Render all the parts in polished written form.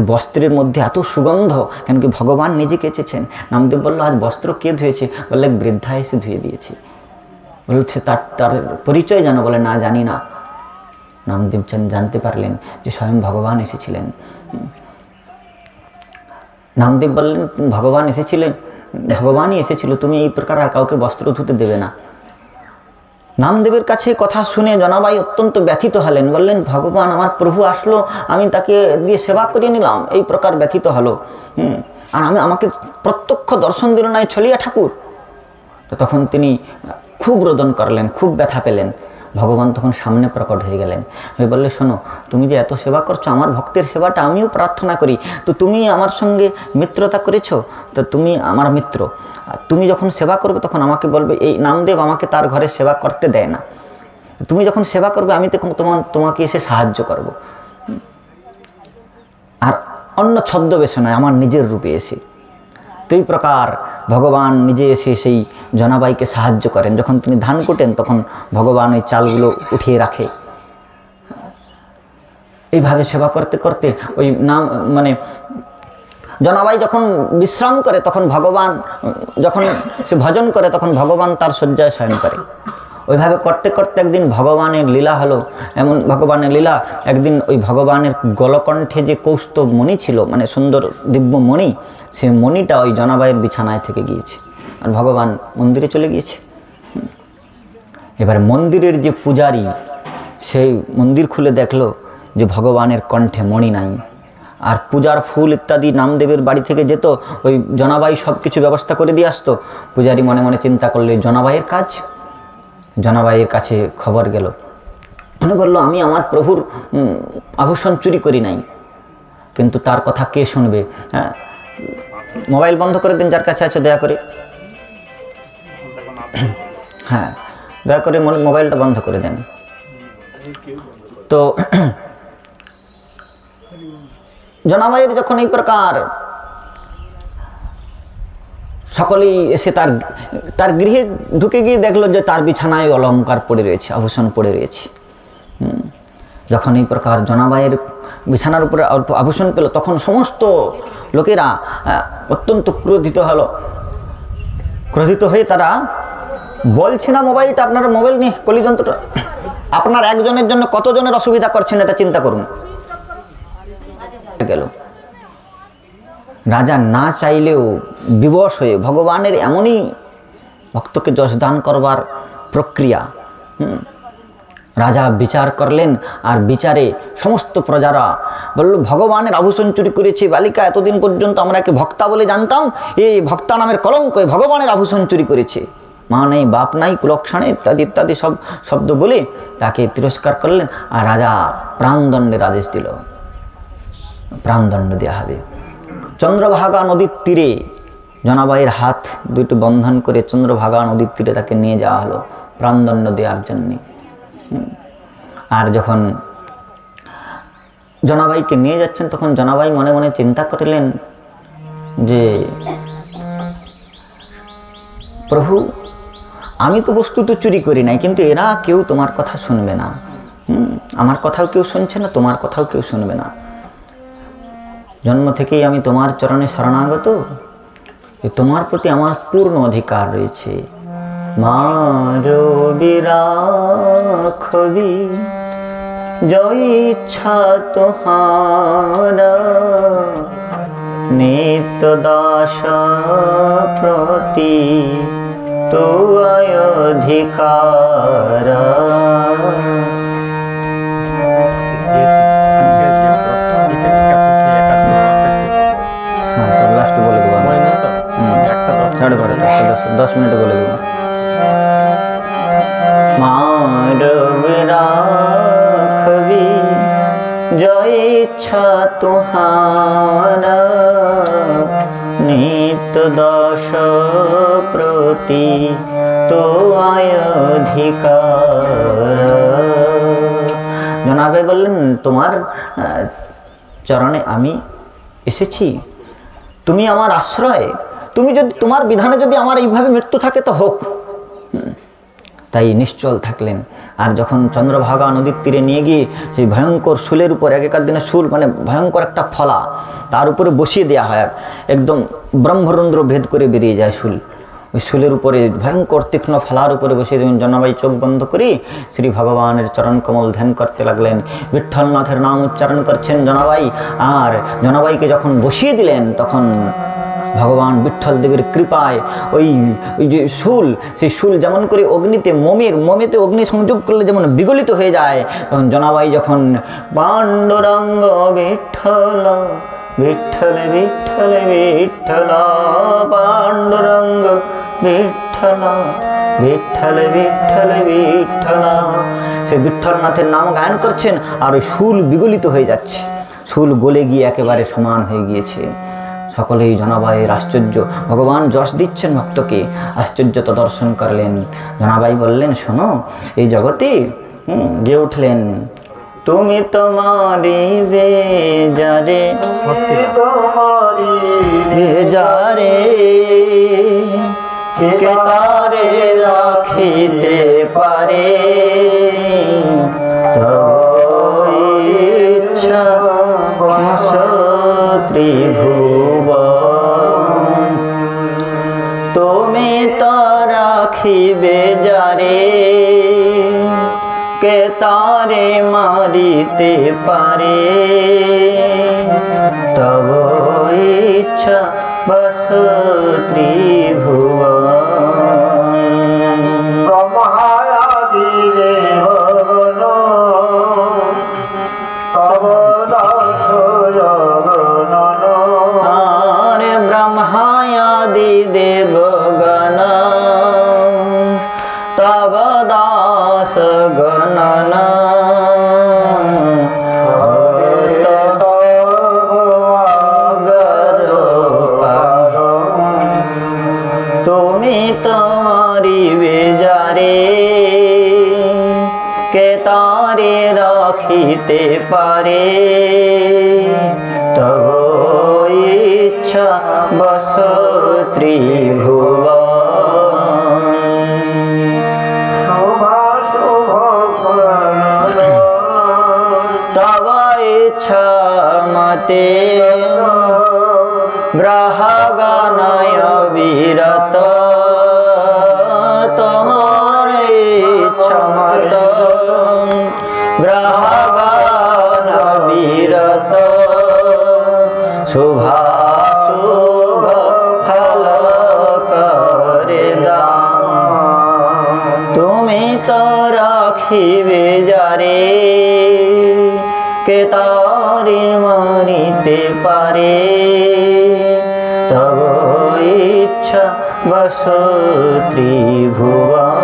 সে বস্ত্রের মধ্যে এত সুগন্ধ, কেন কি ভগবান নিজে কেচেছেন। নামদেব বলল, আজ বস্ত্র কে ধুয়েছে? বললে বৃদ্ধা এসে ধুয়ে দিয়েছে। বলছে তার পরিচয় জানো? বলে না, জানি না। নামদেব জানতে পারলেন যে স্বয়ং ভগবান এসেছিলেন। নামদেব বললেন, ভগবান এসেছিলেন? ভগবানই এসেছিল, তুমি এই প্রকার আর কাউকে বস্ত্র ধুতে দেবে না। নামদেবের কাছে কথা শুনে জনাবাই অত্যন্ত ব্যথিত হলেন। বললেন, ভগবান আমার প্রভু আসলো, আমি তাকে দিয়ে সেবা করিয়ে নিলাম, এই প্রকার ব্যথিত হলো। আর আমাকে প্রত্যক্ষ দর্শন দিল নাই ছলিয়া ঠাকুর। তো তখন তিনি খুব রোদন করলেন, খুব ব্যথা পেলেন। ভগবান তখন সামনে প্রকট হয়ে গেলেন, হয়ে বললে, শোনো, তুমি যে এত সেবা করছো, আমার ভক্তের সেবাটা আমিও প্রার্থনা করি। তো তুমি আমার সঙ্গে মিত্রতা করেছো, তো তুমি আমার মিত্র। তুমি যখন সেবা করবে তখন আমাকে বলবে, এই নামদেব আমাকে তার ঘরে সেবা করতে দেয় না। তুমি যখন সেবা করবে আমি তখন তোমাকে এসে সাহায্য করব। আর অন্য ছদ্মবেশে নয়, আমার নিজের রূপে এসে। তো এই প্রকার ভগবান নিজে এসে সেই জনাবাইকে সাহায্য করেন। যখন তিনি ধান কুটেন তখন ভগবান ওই চালগুলো উঠিয়ে রাখে। এইভাবে সেবা করতে করতে ওই জনাবাই যখন বিশ্রাম করে তখন ভগবান, যখন সে ভজন করে তখন ভগবান তার শয্যায় শয়ন করে। ওইভাবে করতে করতে একদিন ভগবানের লীলা হলো। এমন ভগবানের লীলা, একদিন ওই ভগবানের গলকণ্ঠে যে কৌস্তব মণি ছিল, মানে সুন্দর দিব্য মণি, সেই মণিটা ওই জনাবাইয়ের বিছানায় থেকে গিয়েছে, আর ভগবান মন্দিরে চলে গিয়েছে। এবার মন্দিরের যে পূজারী, সেই মন্দির খুলে দেখলো যে ভগবানের কণ্ঠে মণি নাই। আর পূজার ফুল ইত্যাদি নামদেবের বাড়ি থেকে যেত, ওই জনাবাই সব কিছু ব্যবস্থা করে দিয়ে আসতো। পূজারী মনে মনে চিন্তা করলে, জনাবাইয়ের কাজ। জনাবাইয়ের কাছে খবর গেল, বলল, আমি আমার প্রভুর আভূষণ চুরি করি নাই। কিন্তু তার কথা কে শুনবে? হ্যাঁ, মোবাইল বন্ধ করে দিন যার কাছে আছে, দয়া করে। হ্যাঁ, দয়া করে মোবাইলটা বন্ধ করে দেন। তো জনাবাইয়ের যখন এই প্রকার সকলেই এসে তার গৃহে ঢুকে গিয়ে দেখলো যে তার বিছানায় অলঙ্কার পড়ে রয়েছে, আভূষণ পড়ে রয়েছে। যখন এই প্রকার জনাবাইয়ের বিছানার উপরে আভূষণ পেল তখন সমস্ত লোকেরা অত্যন্ত ক্রোধিত হলো। ক্রোধিত হয়ে তারা বলছে না, মোবাইলটা আপনারা মোবাইল নিয়ে কলিযন্ত্রটা আপনার একজনের জন্য কতজনের অসুবিধা করছেন এটা চিন্তা করুন। গেল রাজা না চাইলেও বিবশ হয়ে, ভগবানের এমনই ভক্তকে যশ দান করবার প্রক্রিয়া। রাজা বিচার করলেন, আর বিচারে সমস্ত প্রজারা বলল, ভগবানের আভূষণ চুরি করেছে বালিকা, এতদিন পর্যন্ত আমরা একে ভক্তা বলে জানতাম, এই ভক্তা নামের কলঙ্ক, ভগবানের আভূষণ চুরি করেছে। মা নেই, বাপ নাই, কুলক্ষণে ইত্যাদি ইত্যাদি সব শব্দ বলে তাকে তিরস্কার করলেন। আর রাজা প্রাণদণ্ডের আদেশ দিল, প্রাণদণ্ড দেওয়া হবে। চন্দ্রভাগা নদীর তীরে জনাবাইয়ের হাত দুটি বন্ধন করে চন্দ্রভাগা নদীর তীরে তাকে নিয়ে যাওয়া হলো প্রাণদণ্ড দেওয়ার জন্যে। আর যখন জনাবাইকে নিয়ে যাচ্ছেন তখন জনাবাই মনে মনে চিন্তা করলেন যে, প্রভু, আমি তো বস্তুত চুরি করি নাই, কিন্তু এরা কেউ তোমার কথা শুনবে না। আমার কথাও কেউ শুনছে না, তোমার কথাও কেউ শুনবে না। জন্ম থেকেই আমি তোমার চরণে শরণাগত, তোমার প্রতি আমার পূর্ণ অধিকার রয়েছে। মারো বিরাখবি জয় ইচ্ছা তোহারা, নিত্য দাস প্রতি তো অধিকার। লাস্ট বলে দেবো, 10 মিনিট বলে দেবো। মারবি জয় ইচ্ছা তোহারা, নিত্য দশ প্রতি তো অধিকার। জনাবে বললেন, তোমার চরণে আমি এসেছি, তুমি আমার আশ্রয়, তুমি যদি তোমার বিধানে যদি আমার এইভাবে মৃত্যু থাকে তো হোক। তাই নিশ্চল থাকলেন। আর যখন চন্দ্রভাগা নদীর তীরে নিয়ে গিয়ে সেই ভয়ঙ্কর শুলের উপর, আগেকার দিনে শুল মানে ভয়ঙ্কর একটা ফলা, তার উপরে বসিয়ে দেওয়া হয়, একদম ব্রহ্মরন্ধ্র ভেদ করে বেরিয়ে যায় শুল। ওই শুলের উপরে ভয়ঙ্কর তীক্ষ্ণ ফলার উপরে বসিয়ে দেবেন। জনাবাই চোখ বন্ধ করে শ্রী ভগবানের চরণ কমল ধ্যান করতে লাগলেন। বিঠ্ঠলনাথের নাম উচ্চারণ করছেন জনাবাই। আর জনাবাইকে যখন বসিয়ে দিলেন তখন ভগবান বিঠ্ঠল দেবের কৃপায় ওই যে শুল, সেই শুল যেমন করে অগ্নিতে মোমেতে অগ্নি সংযোগ করলে যেমন বিগলিত হয়ে যায়, তখন জনাবাই যখন পাণ্ডুরঙ্গ বিঠ্ঠল বিঠ্ঠল বিঠ্ঠল বিঠ্ঠল পাণ্ডুরঙ্গ বিঠ্ঠল বিঠ্ঠল বিঠ্ঠল বিঠ্ঠল, সে বিঠ্ঠলনাথের নাম গায়ন করছেন। আর ওই শুল বিগলিত হয়ে যাচ্ছে, শুল গলে গিয়ে একেবারে সমান হয়ে গিয়েছে। সকলেই জনাবাইয়ের আশ্চর্য, ভগবান যশ দিচ্ছেন ভক্তকে, আশ্চর্যতা দর্শন করলেন। জনাবাই বললেন, শোনো, এই জগতে গিয়ে উঠলেন, তুমি তোমারি বেজারে বেজারে কে তারে রাখিতে পারে, তব ইচ্ছা ত্রিভুবন, তুমি তো রাখিবে যারে কে তারে মারিতে পারে, তব ইচ্ছা বস ত্রিভুবন। ব্রহ্মায়াদি দেবগণ তব দাস জগন, আরে ব্রহ্মায়াদি দেবগণ তব দাস গণন, তুমি তোমারি বেজারে কে তারে রাখিতে পারে, তব ইচ্ছা বস ত্রিভুবন। তব ইচ্ছা মতে গ্রহগণয় বিরত, তোমার ইচ্ছা মত গ্রহগণ বিরত, শুভাশুভ ফল করে দান, তুমি তো রাখিবে যারে কে তারে মারিতে পারে, তব ইচ্ছা বস ত্রিভুবন।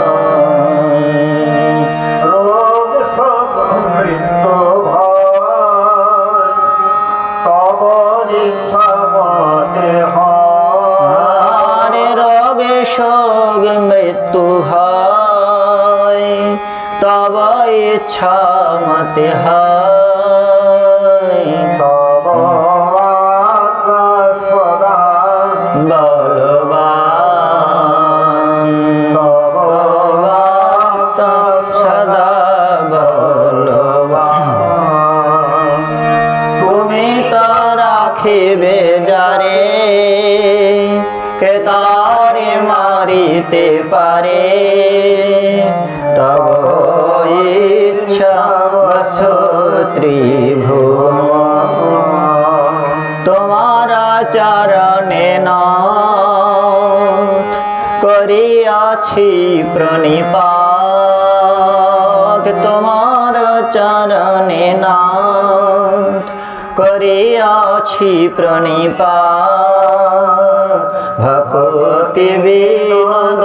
রোগ শোক মৃত্যু ভয় তব ইচ্ছা মতে হয়, রোগ শোক মৃত্যু হয় তব ইচ্ছা মতে হয়, তব বলবান ভগবত সদা বলবান, তুমি তো রাখিবে যারে কে তারে মারিতে পারে, তব ইচ্ছা বস ত্রিভুবন। তোমার চরণে নাথ করিয়াছি প্রণিপাত, তোমার চরণে নাথ করিয়াছি প্রণিপাত, ভক্তি বিনোদ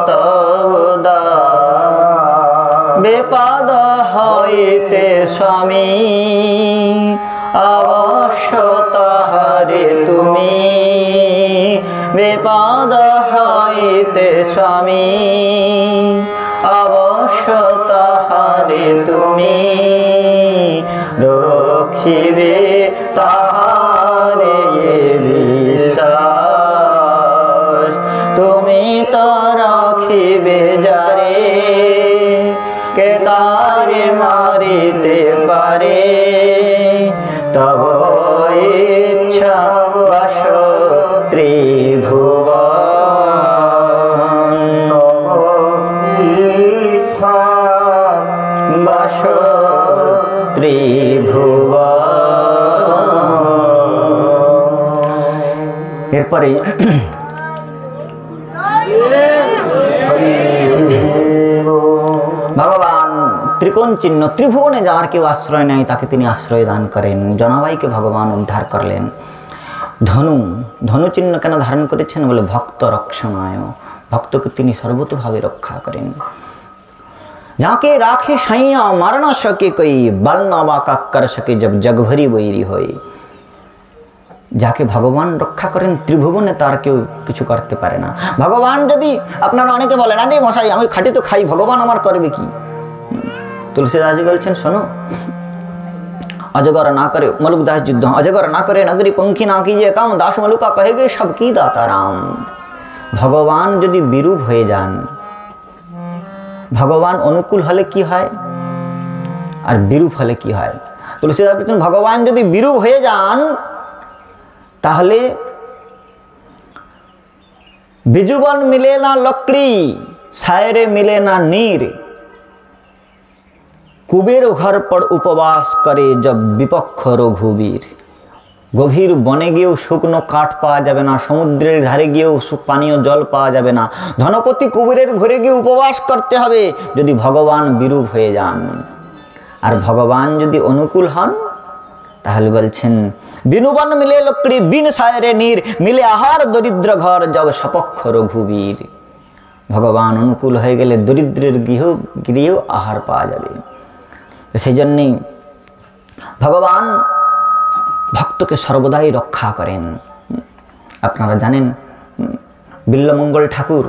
তব দান, বিপদ হইতে স্বামী অবশ্য তাহারে তুমি, বিপদ হইতে স্বামী অবশ্য তাহারে তুমি, রক্ষিবে তাহারে বিশ্বাস, তুমি তো রাখিবে যারে এরপরে ভগবান ত্রিকোণ চিহ্ন ত্রিভুবনে যার কেউ আশ্রয় নেয় তাকে তিনি আশ্রয় দান করেন। জনাবাইকে ভগবান উদ্ধার করলেন। ধনু চিহ্ন কেন ধারণ করেছেন বলে ভক্ত রক্ষণায়, ভক্তকে তিনি সর্বতোভাবে রক্ষা করেন। যাকে রাখে সাইয়া মার না সকে কই, বল না বাঁকা কর সকে জব জগভরি বৈরি হয়ে। যাকে ভগবান রক্ষা করেন ত্রিভুবনে তার কেউ কিছু করতে পারে না। ভগবান যদি, আপনারা অনেকে বলেন আরে মশাই আমি খাটি তো খাই, ভগবান আমার করবে কি? তুলসীদাসজি বলছেন শোনো, अजगर ना करे मलुकदास युद्ध, अजगर ना करे नगरी पंखी ना कीजिए काम, दास मलुका कहेगे सबकी दाता राम। भगवान यदि विरूप हो जान, भगवान अनुकूल हले की है और विरूप हले की है। तुलसीदास बलছেন भगवान यदि विरूप हो जान ताहले बिजुबन मिले ना लकड़ी, सायरे मिले ना नीर, कुबेर घर पर उपवास करे जब विपक्ष रघुवीर। गभीर बने गिয়েও শুকনো কাঠ পাওয়া যাবে না, সমুদ্রের ধারে গিয়েও পানীয় জল পাওয়া যাবে না, ধনপতি কুবেরের ঘরে গিয়ে উপবাস করতে হবে যদি ভগবান বিরূপ হয়ে যান। আর ভগবান যদি অনুকূল হন তাহলে বলছেন বিনুবন মিলে লকড়ি বিন সায়রে নীর, মিলে আহার দরিদ্র ঘর জব সপক্ষ রঘুবীর। ভগবান অনুকূল হয়ে গেলে দরিদ্রের গৃহেও আহার পাওয়া যাবে। সেই জন্যই ভগবান ভক্তকে সর্বদাই রক্ষা করেন। আপনারা জানেন বিল্লমঙ্গল ঠাকুর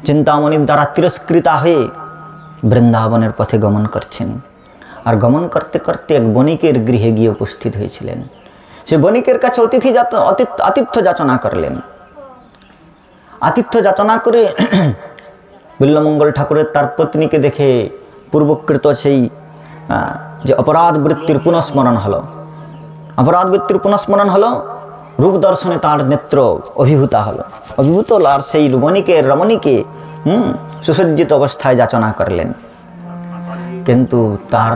চিন্তামণির দ্বারা তিরস্কৃতা হয়ে বৃন্দাবনের পথে গমন করছেন। আর গমন করতে করতে এক বণিকের গৃহে গিয়ে উপস্থিত হয়েছিলেন। সে বণিকের কাছে আতিথ্য যাচনা করলেন। আতিথ্য যাচনা করে বিল্লমঙ্গল ঠাকুরের তার পত্নীকে দেখে পূর্বকৃত সেই যে অপরাধ বৃত্তির পুনঃস্মরণ হলো, অপরাধ বৃত্তির পুনঃস্মরণ হলো, রূপ দর্শনে তার নেত্র অভিভূত হলো। আর সেই বণিকের রমণীকে সুসজ্জিত অবস্থায় যাচনা করলেন। কিন্তু তার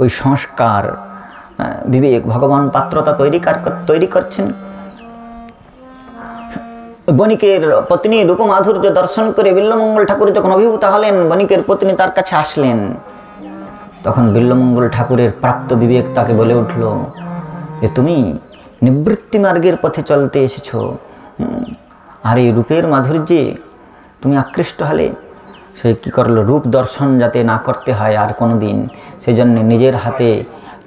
ওই সংস্কার বিবেক, ভগবান পাত্রতা তৈরি করছেন। বণিকের পত্নী রূপমাধুর্য দর্শন করে বিল্লমঙ্গল ঠাকুর যখন অভিভূত হলেন, বণিকের পত্নী তার কাছে আসলেন। তখন বিল্লমঙ্গল ঠাকুরের প্রাপ্ত বিবেক তাকে বলে উঠল যে তুমি নিবৃত্তি মার্গের পথে চলতে এসেছো, আর এই রূপের মাধুর্যে তুমি আকৃষ্ট হলে। সে কী করলো, রূপ দর্শন যাতে না করতে হয় আর কোনো দিন, সেই জন্য নিজের হাতে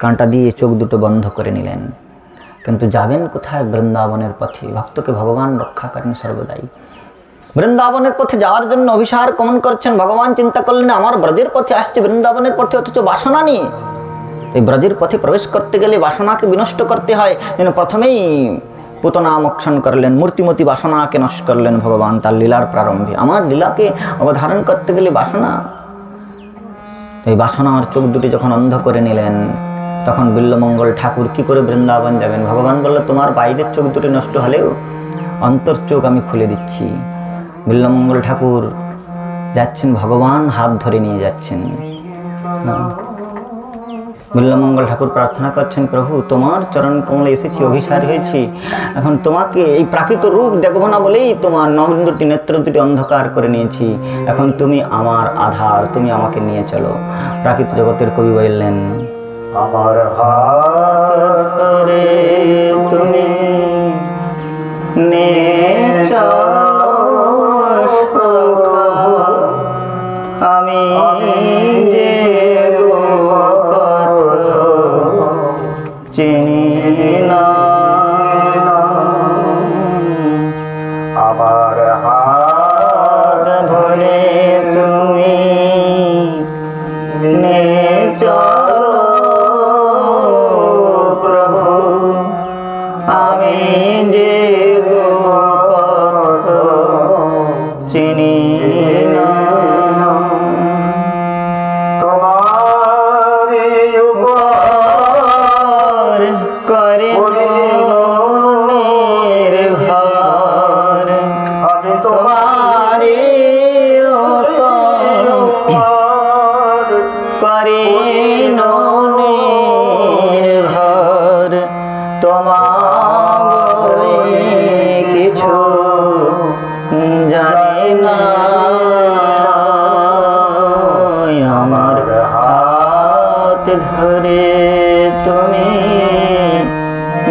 কাঁটা দিয়ে চোখ দুটো বন্ধ করে নিলেন। কিন্তু যাবেন কোথায়? বৃন্দাবনের পথে। ভক্তকে ভগবান রক্ষা করেন সর্বদাই। বৃন্দাবনের পথে যাওয়ার জন্য অভিসার গমন করছেন। ভগবান চিন্তা করলেন আমার ব্রজের পথে আসছে, বৃন্দাবনের পথে, অথচ বাসনা নিয়ে। এই ব্রজের পথে প্রবেশ করতে গেলে বাসনাকে বিনষ্ট করতে হয়, যেন প্রথমেই পুতনা মোক্ষণ করলেন, মূর্তিমতি বাসনাকে নষ্ট করলেন ভগবান তার লীলার প্রারম্ভে। আমার লীলাকে অবধারণ করতে গেলে বাসনা, এই বাসনার চোখ দুটি যখন অন্ধ করে নিলেন, তখন বিল্লমঙ্গল ঠাকুর কি করে বৃন্দাবন যাবেন? ভগবান বলল তোমার বাইরের চোখ দুটি নষ্ট হলেও অন্তর চোখ আমি খুলে দিচ্ছি। বিল্লমঙ্গল ঠাকুর যাচ্ছেন, ভগবান হাত ধরে নিয়ে যাচ্ছেন। বিল্লমঙ্গল ঠাকুর প্রার্থনা করছেন, প্রভু তোমার চরণ কমলে এসেছি, অভিসার হয়েছি, এখন তোমাকে এই প্রাকৃত রূপ দেখবো না বলেই তোমার নয়ন দুটি নেত্র দুটি অন্ধকার করে নিয়েছি। এখন তুমি আমার আধার, তুমি আমাকে নিয়ে চলো। প্রাকৃত জগতের কবি বললেন আমার হাত ধরে তুমি নিয়ে চলো আমি যে পথ চিনি না, আমার হাত ধরে তুমি নিয়ে চলো প্রভু আমি যে পথ চিনি না।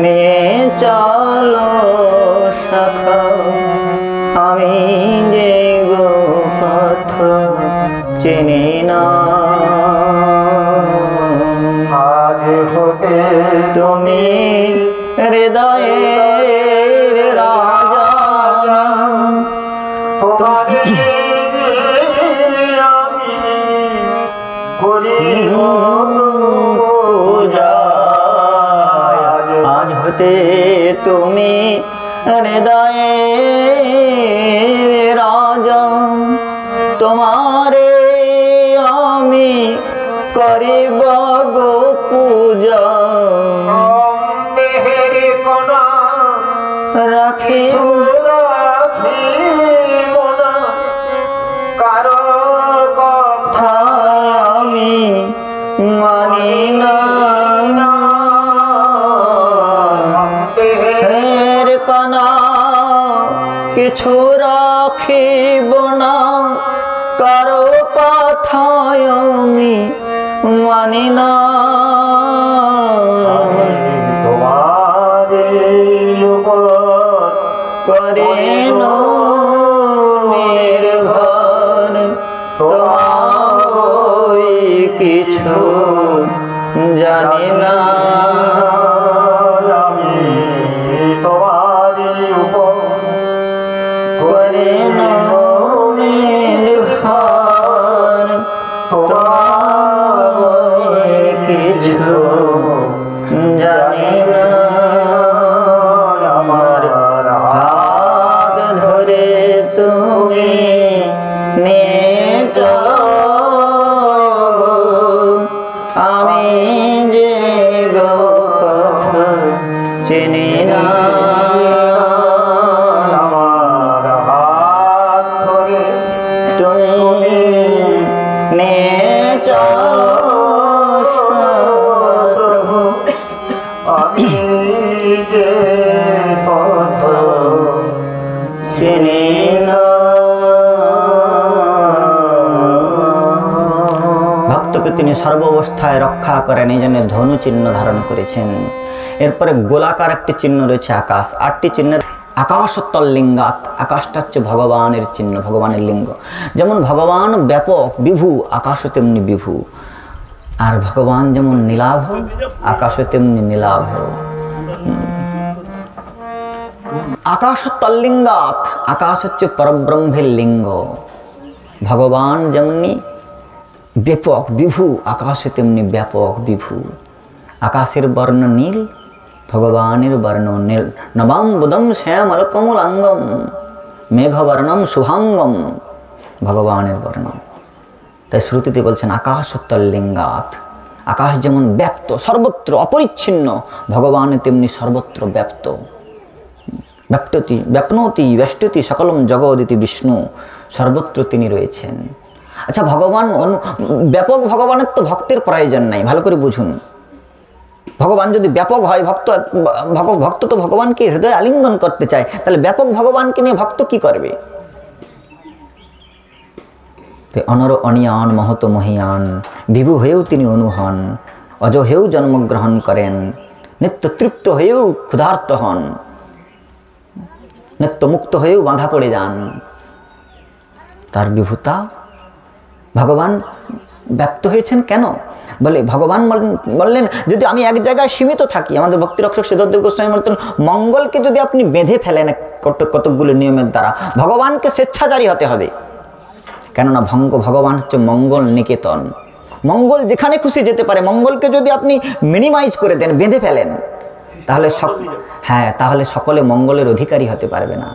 নিয়ে চলো সখা আমি যে গো পথ চিনি না আজ হতে তুমি হৃদয়ের রাজা তোমাকে আমি করিব পূজা আজ হতে তুমি হৃদয়ের রাজা তোমারে আমি করিব গো পূজা দেহের কোনা রাখিব রাখিব না কারো কথা আমি মানি না হের কণা কিছু রাখিব না কারো কথায় আমি মানি না তোমার উপর করে নির্ভর তোমার কিছু জানি না আমি তোমার উপর করে নির্ভর তোমার কিছু জানি না আমার হাত ধরে তুমি নিয়ে চলো গো আমি যে গো পথ চিনি না আমার হাত ধরে তুমি নিয়ে চলো প্রভু আমি যে পথ চিনি না ভক্তকে তিনি সর্বাবস্থায় রক্ষা করেন, এই জন্য ধনু চিহ্ন ধারণ করেছেন। এরপরে গোলাকার একটি চিহ্ন রয়েছে আকাশ, 8টি চিহ্নের আকাশোত্তল লিঙ্গাত। আকাশটা হচ্ছে ভগবানের চিহ্ন, ভগবানের লিঙ্গ। যেমন ভগবান ব্যাপক বিভু, আকাশও তেমনি বিভু। আর ভগবান যেমন নীলাভ, আকাশও তেমনি নীলাভ। আকাশোত্তল লিঙ্গাত, আকাশ হচ্ছে পরব্রহ্মের লিঙ্গ। ভগবান যেমনি ব্যাপক বিভু, আকাশে তেমনি ব্যাপক বিভু। আকাশের বর্ণ নীল, ভগবানের বর্ণ নীল। নবাম্বুদম শ্যামল কমলাঙ্গম মেঘবর্ণম শুভাঙ্গম, ভগবানের বর্ণ। তাই শ্রুতিতে বলছেন আকাশোত্তল লিঙ্গাত। আকাশ যেমন ব্যপ্ত সর্বত্র অপরিচ্ছিন্ন, ভগবান তেমনি সর্বত্র ব্যপ্ত। ব্যাপ্নতি ব্যষ্টতি সকলম জগদিতি বিষ্ণু, সর্বত্র তিনি রয়েছেন। আচ্ছা, ভগবান ব্যাপক, ভগবানের তো ভক্তের প্রয়োজন নাই, ভালো করে বুঝুন। ভগবান যদি ব্যাপক হয়, ভক্ত তো ভগবানকে হৃদয়ে আলিঙ্গন করতে চায়, তাহলে ব্যাপক ভগবানকে নিয়ে ভক্ত কি করবে? অনর অনিয়ান মহত মহিয়ান, বিভু হয়েও তিনি অনুহন, অজ হয়েও জন্মগ্রহণ করেন, নিত্য তৃপ্ত হয়েও ক্ষুধার্ত হন, নিত্য মুক্ত হয়েও বাঁধা পড়ে যান। তার বিভুতা, ভগবান ব্যক্ত হয়েছেন কেন? বলে ভগবান বললেন, যদি আমি এক জায়গায় সীমিত থাকি, আমাদের ভক্তি রক্ষক সিদ্ধদেব গোস্বামী বলতেন, মঙ্গলকে যদি আপনি বেঁধে ফেলেন কতকগুলো নিয়মের দ্বারা, ভগবানকে স্বেচ্ছাচারী হতে হবে। কেননা ভগবান হচ্ছে মঙ্গল নিকেতন, মঙ্গল যেখানে খুশি যেতে পারে। মঙ্গলকে যদি আপনি মিনিমাইজ করে দেন, বেঁধে ফেলেন, তাহলে সকলে মঙ্গলের অধিকারী হতে পারবে না।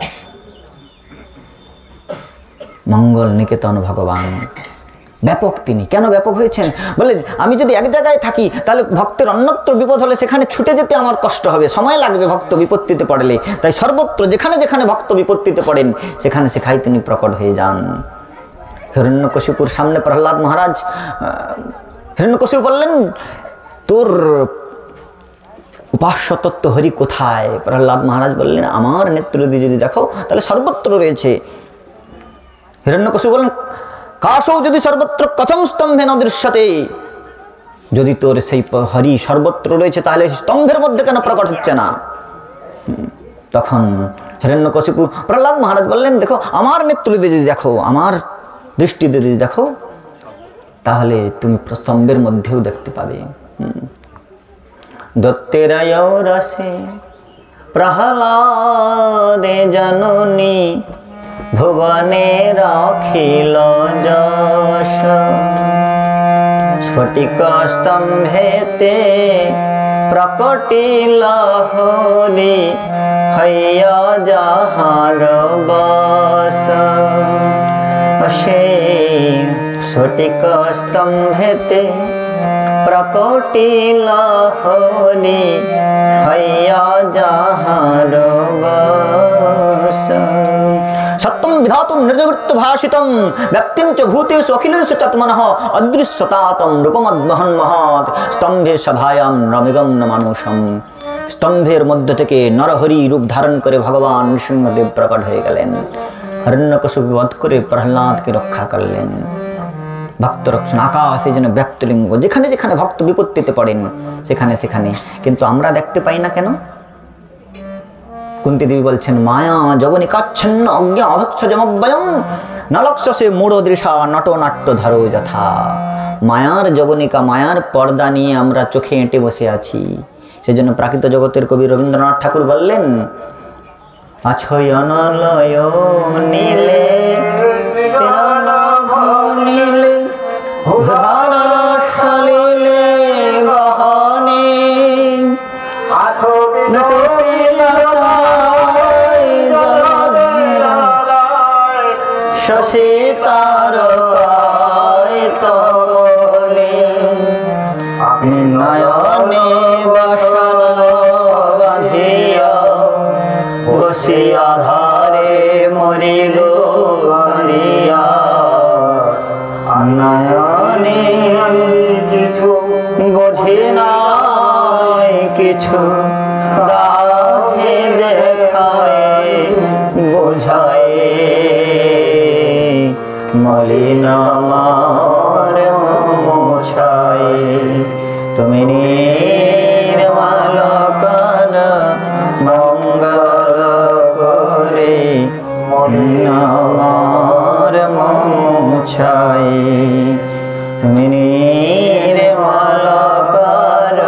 মঙ্গল নিকেতন ভগবান ব্যাপক। তিনি কেন ব্যাপক হয়েছেন? বলে আমি যদি এক জায়গায় থাকি, তাহলে ভক্তের অন্যত্র বিপদ হলে সেখানে ছুটে যেতে আমার কষ্ট হবে, সময় লাগবে ভক্ত বিপত্তিতে পড়লে। তাই সর্বত্র যেখানে যেখানে ভক্ত বিপত্তিতে পড়েন, সেখানে সেখানে তিনি প্রকট হয়ে যান। হিরণ্যকশিপুর সামনে প্রহ্লাদ মহারাজ, হিরণ্যকশিপু বললেন, তোর উপাস্য তত্ত্ব হরি কোথায়? প্রহ্লাদ মহারাজ বললেন, আমার নেত্র দিয়ে যদি দেখো তাহলে সর্বত্র রয়েছে। হিরণ্যকশিপু বললেন, কাশৌ যদি সর্বত্র কথম স্তম্ভে ন দৃশ্যতে, যদি তোর সেই হরি সর্বত্র রয়েছে তাহলে স্তম্ভের মধ্যে কেন প্রকট হচ্ছে না? তখন হিরণ্যকশিপু প্রহ্লাদ মহারাজ বললেন, দেখো আমার নেত্র দিয়ে যদি দেখো, আমার দৃষ্টি দিয়ে যদি দেখো, তাহলে তুমি স্তম্ভের মধ্যেও দেখতে পাবে। দত্তেরায় রসে প্রহ্লাদে জননী ভুবনে রাখিল যশ। স্ফটিক স্তম্ভেতে প্রকটিল হরি হইয়া যাহার বাস। সেই স্ফটিক স্তম্ভেতে প্রকটিল হরি হইয়া যাহার বাস। সত্যম বিধাতুম নির্বৃত্ত ভাষিতম ব্যক্তিম চ ভূতেষু অখিলেষু চাত্মনঃ অদৃশ্যতাতম রূপমদ্বহন মহৎ স্তম্ভে সভায়াম রমিগম ন মানুষম। স্তম্ভের মধ্য থেকে নরহরি রূপ ধারণ করে ভগবান নৃসিংহদেব প্রকট হয়ে গেলেন। হিরণ্যকশিপু বধ করে প্রহ্লাদকে রক্ষা করলেন। ভক্ত রক্ষণ আকাশে যেন ব্যক্তলিঙ্গ, যেখানে যেখানে ভক্ত বিপত্তিতে পড়েন সেখানে সেখানে, কিন্তু আমরা দেখতে পাই না কেন? কুন্তী দেবী বলছেন, মায়া যবনিকাচ্ছন্ন অজ্ঞা অধক্ষ যমব্যয়ম নলক্ষসে মূঢ় দৃশা নটনাট্য ধরো যথা। মায়ার যবনিকা, মায়ার পর্দা নিয়ে আমরা চোখে এঁটে বসে আছি। সেজন্য প্রাকৃত জগতের কবি রবীন্দ্রনাথ ঠাকুর বললেন, আছয় অনলয় নীলে নীলে ধারা সলিলে গহনে শশী তারকায় তপনে নয়নে বসন বাঁধিয়া বসিয়া ধারে মরি গো কাঁদিয়া। নয়নে কিছু বোঝে নাই কিছু দাহে দেখায় বোঝায় মলিন আমার মোছায়। তুমি নির্মল কর মঙ্গল করে মলিন আমার মোছায়। তুমি নির্মল কর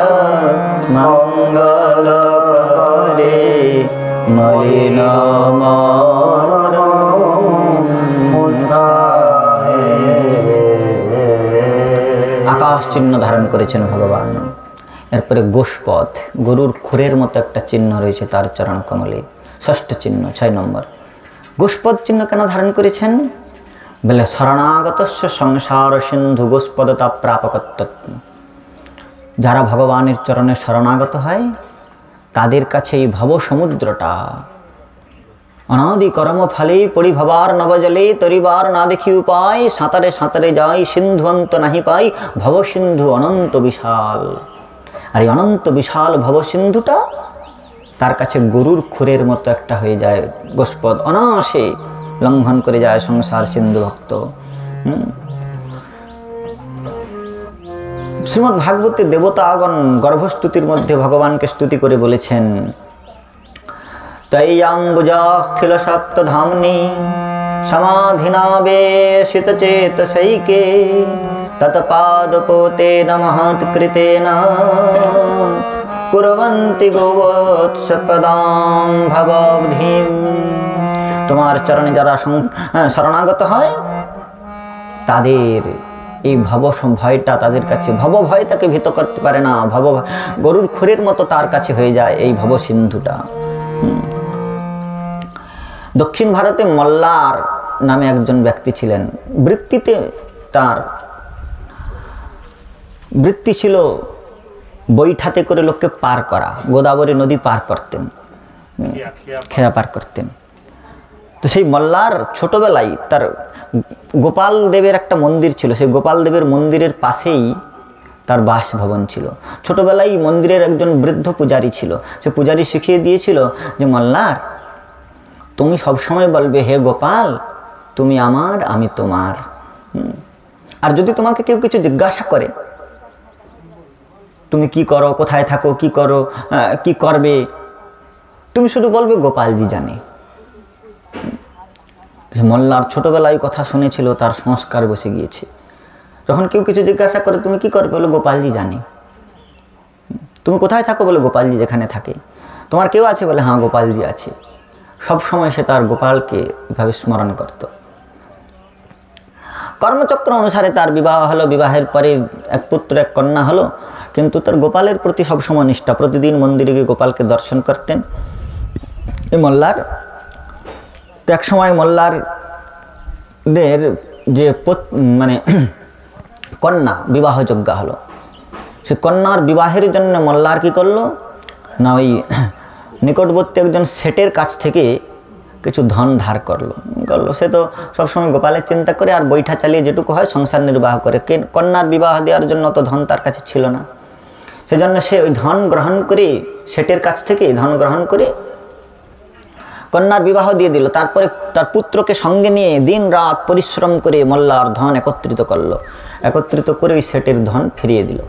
মঙ্গল করে মলিন আমার মোছায়। আকাশ চিহ্ন ধারণ করেছেন ভগবান। এরপরে গোষ্পদ, গরুর খুরের মতো একটা চিহ্ন রয়েছে তার চরণ কমলে, ষষ্ঠ চিহ্ন 6 নম্বর। গোষ্পদ চিহ্ন কেন ধারণ করেছেন? বলে শরণাগতস্য সংসার সিন্ধু গোষ্পদতা প্রাপকত্ব। যারা ভগবানের চরণে শরণাগত হয় তাদের কাছে এই ভব সমুদ্রটা অনাদি কর্ম ফলে পরিভবার নবজলে তরিবার না দেখি উপায় সাঁতারে সাঁতারে যাই সিন্ধু অন্ত নাহি পাই ভব সিন্ধু অনন্ত বিশাল। আর এই অনন্ত বিশাল ভব সিন্ধুটা তার কাছে গরুর খুরের মতো একটা হয়ে যায়। গোষ্পদ অনায়াসে লঙ্ঘন করে যায় সংসার সিন্ধু ভক্ত। শ্রীমদ্ ভাগবতে দেবতাগণ গর্ভস্তুতির মধ্যে ভগবানকে স্তুতি করে বলেছেন, তৈয়াম্বুজাখিল শক্ত ধামনি সমাধিনাবেশিত চেতসৈকে তৎপাদপোতেন মহৎকৃতেন কুর্বন্তি গোবৎসপদাম ভববধিম। তোমার চরণে যারা শরণাগত হয় তাদের এই ভব ভয়টা তাদের কাছে, ভব ভয় তাকে ভীত করতে পারে না। ভব গরুর খুরের মতো তার কাছে হয়ে যায় এই ভব সিন্ধুটা। দক্ষিণ ভারতে মল্লার নামে একজন ব্যক্তি ছিলেন। বৃত্তিতে তার বৃত্তি ছিল বৈঠাতে করে লোককে পার করা, গোদাবরী নদী পার করতেন, খেয়া পার করতেন। তো সেই মল্লার ছোটবেলায় তার গোপাল দেবের একটা মন্দির ছিল, সেই গোপাল দেবের মন্দিরের পাশেই তার বাসভবন ছিল। ছোটবেলায় মন্দিরের একজন বৃদ্ধ পূজারী ছিল, সে পূজারী শিখিয়ে দিয়েছিল যে মল্লার তুমি সবসময় বলবে হে গোপাল তুমি আমার আমি তোমার। আর যদি তোমাকে কেউ কিছু জিজ্ঞাসা করে তুমি কি করো, কোথায় থাকো, কি করো, কি করবে, তুমি শুধু বলবে গোপালজি জানে। মোল্লার ছোটবেলায় কথা শুনেছিল, তার সংস্কার বসে গিয়েছে। যখন কেউ কিছু জিজ্ঞাসা করে তুমি কি করবে, বলে গোপালজি জানে। তুমি কোথায় থাকো, বলে গোপালজি যেখানে থাকে। তোমার কেউ আছে, বলে হ্যাঁ গোপালজি আছে। সব সময় সে তার গোপালকে এভাবে স্মরণ করত। কর্মচক্র অনুসারে তার বিবাহ হলো, বিবাহের পরে এক পুত্র এক কন্যা হলো, কিন্তু তার গোপালের প্রতি সবসময় নিষ্ঠা। প্রতিদিন মন্দিরে গিয়ে গোপালকে দর্শন করতেন এই মোল্লার। তো এক সময় মোল্লারদের যে মানে কন্যা বিবাহযোগ্য হলো, সে কন্যার বিবাহের জন্য মোল্লার কি করলো না, ওই নিকটবর্তী একজন শেঠের কাছ থেকে কিছু ধন ধার করলো। সে তো সবসময় গোপালের চিন্তা করে আর বৈঠা চালিয়ে যেটুকু হয় সংসার নির্বাহ করে। কন্যার বিবাহ দেওয়ার জন্য তো ধন তার কাছে ছিল না। সেজন্য সে ওই ধন গ্রহণ করে, শেঠের কাছ থেকে ধন গ্রহণ করে কন্যার বিবাহ দিয়ে দিল। তারপরে তার পুত্রকে সঙ্গে নিয়ে দিন রাত পরিশ্রম করে মোল্লার ধন একত্রিত করলো। একত্রিত করে ওই শেঠের ধন ফিরিয়ে দিল।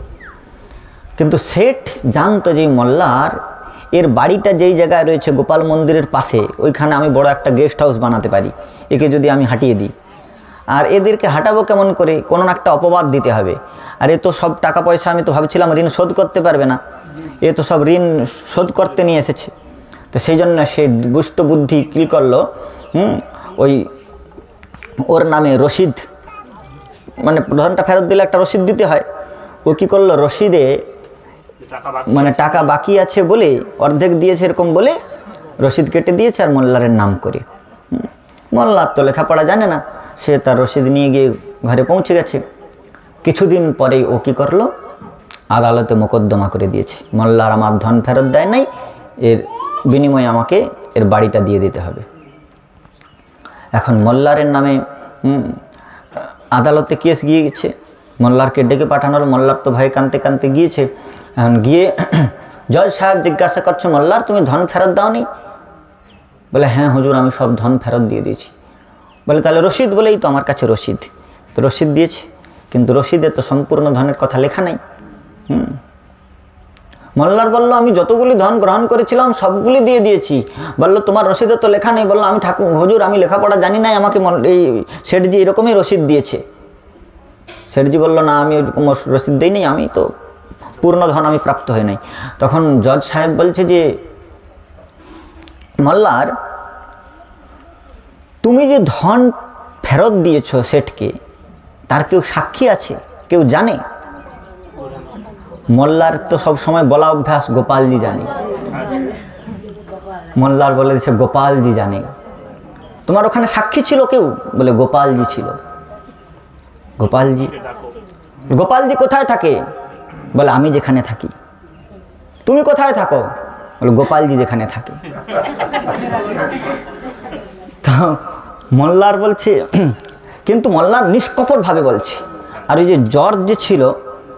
কিন্তু শেঠ জানতো যে মোল্লার এর বাড়িটা যেই জায়গায় রয়েছে গোপাল মন্দিরের পাশে, ওইখানে আমি বড় একটা গেস্ট হাউস বানাতে পারি। একে যদি আমি হাঁটিয়ে দিই, আর এদেরকে হাঁটাবো কেমন করে, কোনো একটা অপবাদ দিতে হবে। আর এ তো সব টাকা পয়সা, আমি তো ভাবছিলাম ঋণ শোধ করতে পারবে না, এ তো সব ঋণ শোধ করতে নিয়ে এসেছে। তো সেই জন্য সে দুষ্ট বুদ্ধি কী করলো, ওই ওর নামে রসিদ, মানে ধনটা ফেরত দিলে একটা রসিদ দিতে হয়। ও কী করলো, রসিদে মানে টাকা বাকি আছে বলে অর্ধেক দিয়েছে এরকম বলে রসিদ কেটে দিয়েছে, আর মোল্লারের নাম করে। মোল্লার তো লেখাপড়া জানে না, সে তার রসিদ নিয়ে গিয়ে ঘরে পৌঁছে গেছে। কিছুদিন পরেই ও কী করলো, আদালতে মোকদ্দমা করে দিয়েছে, মোল্লার আমার ধন ফেরত দেয় নাই, এর বিনিময়ে আমাকে এর বাড়িটা দিয়ে দিতে হবে। এখন মোল্লারের নামে আদালতে কেস গিয়েছে। মোল্লারকে ডেকে পাঠানো হলো। মোল্লার তো ভয়ে কাঁদতে কাঁদতে গিয়েছে। এখন গিয়ে জজ সাহেব জিজ্ঞাসা করছে, মোল্লার তুমি ধন ফেরত দাওনি? বলে হ্যাঁ হুজুর, আমি সব ধন ফেরত দিয়ে দিয়েছি। বলে তাহলে রসিদ? বলেই তো আমার কাছে রসিদ। তো রসিদ দিয়েছে, কিন্তু রসিদে তো সম্পূর্ণ ধনের কথা লেখা নাই। মোল্লার বলল আমি যতগুলি ধন গ্রহণ করেছিলাম সবগুলি দিয়ে দিয়েছি। বলল তোমার রসিদে তো লেখা নেই। বললো আমি হুজুর আমি লেখাপড়া জানি নাই, আমাকে এই শেঠজি এরকমই রসিদ দিয়েছে। শেঠজি বলল না, আমি রসিদ দিইনি, আমি তো পূর্ণ ধন আমি প্রাপ্ত হই নাই। তখন জজ সাহেব বলছে যে মোল্লার, তুমি যে ধন ফেরত দিয়েছ শেঠকে, তার কেউ সাক্ষী আছে, কেউ জানে? মোল্লার তো সব সময় বলা অভ্যাস গোপালজি জানে। মোল্লার বলে দিচ্ছে গোপালজি জানে। তোমার ওখানে সাক্ষী ছিল কেউ? বলে গোপালজি ছিল। গোপালজি? গোপালজি কোথায় থাকে? বলে আমি যেখানে থাকি। তুমি কোথায় থাকো? বলে গোপালজি যেখানে থাকে। তো মোল্লার বলছে, কিন্তু মোল্লার নিষ্কপটভাবে বলছে। আর ওই যে জজ যে ছিল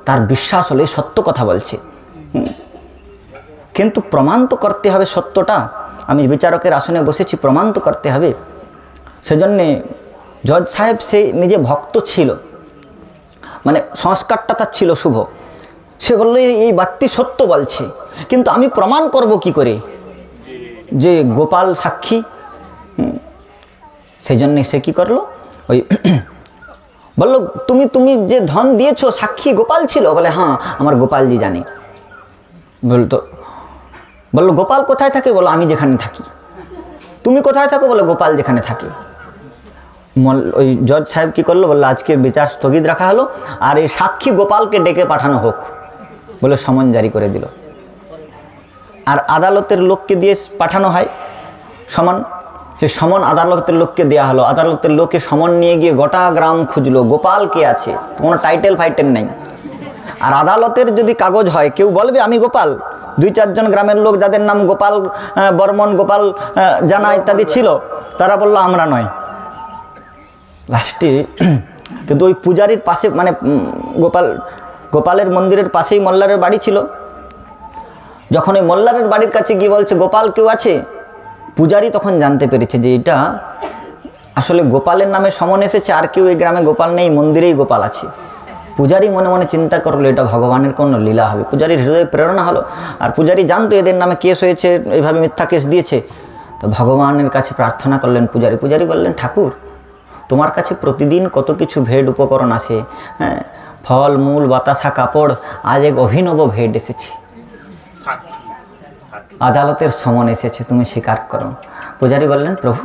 তার বিশ্বাস হলে সত্য কথা বলছে, কিন্তু প্রমাণ তো করতে হবে সত্যটা। আমি বিচারকের আসনে বসেছি, প্রমাণ তো করতে হবে। সেজন্যে জজ সাহেব সে নিজে ভক্ত ছিল, মানে সংস্কারটা তার ছিল শুভ। সে বললো এই ব্যক্তি সত্য বলছে, কিন্তু আমি প্রমাণ করব কি করে যে গোপাল সাক্ষী? সেই জন্যে সে কী করলো, ওই বললো তুমি যে ধন দিয়েছো সাক্ষী গোপাল ছিল? বলে হ্যাঁ আমার গোপালজি জানে। বললো গোপাল কোথায় থাকে? বলো আমি যেখানে থাকি। তুমি কোথায় থাকো? বলে গোপাল যেখানে থাকে। ওই জজ সাহেব কী করলো, বললো আজকের বিচার স্থগিত রাখা হলো, আর এই সাক্ষী গোপালকে ডেকে পাঠানো হোক বলে সমন জারি করে দিল। আর আদালতের লোককে দিয়ে পাঠানো হয় সমন। সে সমন আদালতের লোককে দেওয়া হলো। আদালতের লোকে সমন নিয়ে গিয়ে গোটা গ্রাম খুঁজলো, গোপাল কে আছে, কোনো টাইটেল ফাইটেল নেই। আর আদালতের যদি কাগজ হয়, কেউ বলবে আমি গোপাল। 2-4 জন গ্রামের লোক যাদের নাম গোপাল বর্মন, গোপাল জানা ইত্যাদি ছিল, তারা বললো আমরা নয়। লাস্টে কিন্তু ওই পূজারীর পাশে, মানে গোপালের মন্দিরের পাশেই মোল্লারের বাড়ি ছিল। যখন ওই মোল্লারের বাড়ির কাছে গিয়ে বলছে গোপাল কেউ আছে, পূজারী তখন জানতে পেরেছে যে এটা আসলে গোপালের নামে সমন এসেছে, আর কেউ এই গ্রামে গোপাল নেই, মন্দিরেই গোপাল আছে। পূজারী মনে মনে চিন্তা করলো এটা ভগবানের কোনো লীলা হবে। পূজারীর হৃদয়ে প্রেরণা হলো, আর পূজারী জানতো এদের নামে কেস হয়েছে, এইভাবে মিথ্যা কেস দিয়েছে। তো ভগবানের কাছে প্রার্থনা করলেন পূজারী। পূজারী বললেন, ঠাকুর, তোমার কাছে প্রতিদিন কত কিছু ভেট উপকরণ আছে, হ্যাঁ, ফল মূল বাতাসা কাপড়, আজ এক অভিনব ভেট এসেছে, আদালতের সমন এসেছে, তুমি স্বীকার করো। পূজারী বললেন, প্রভু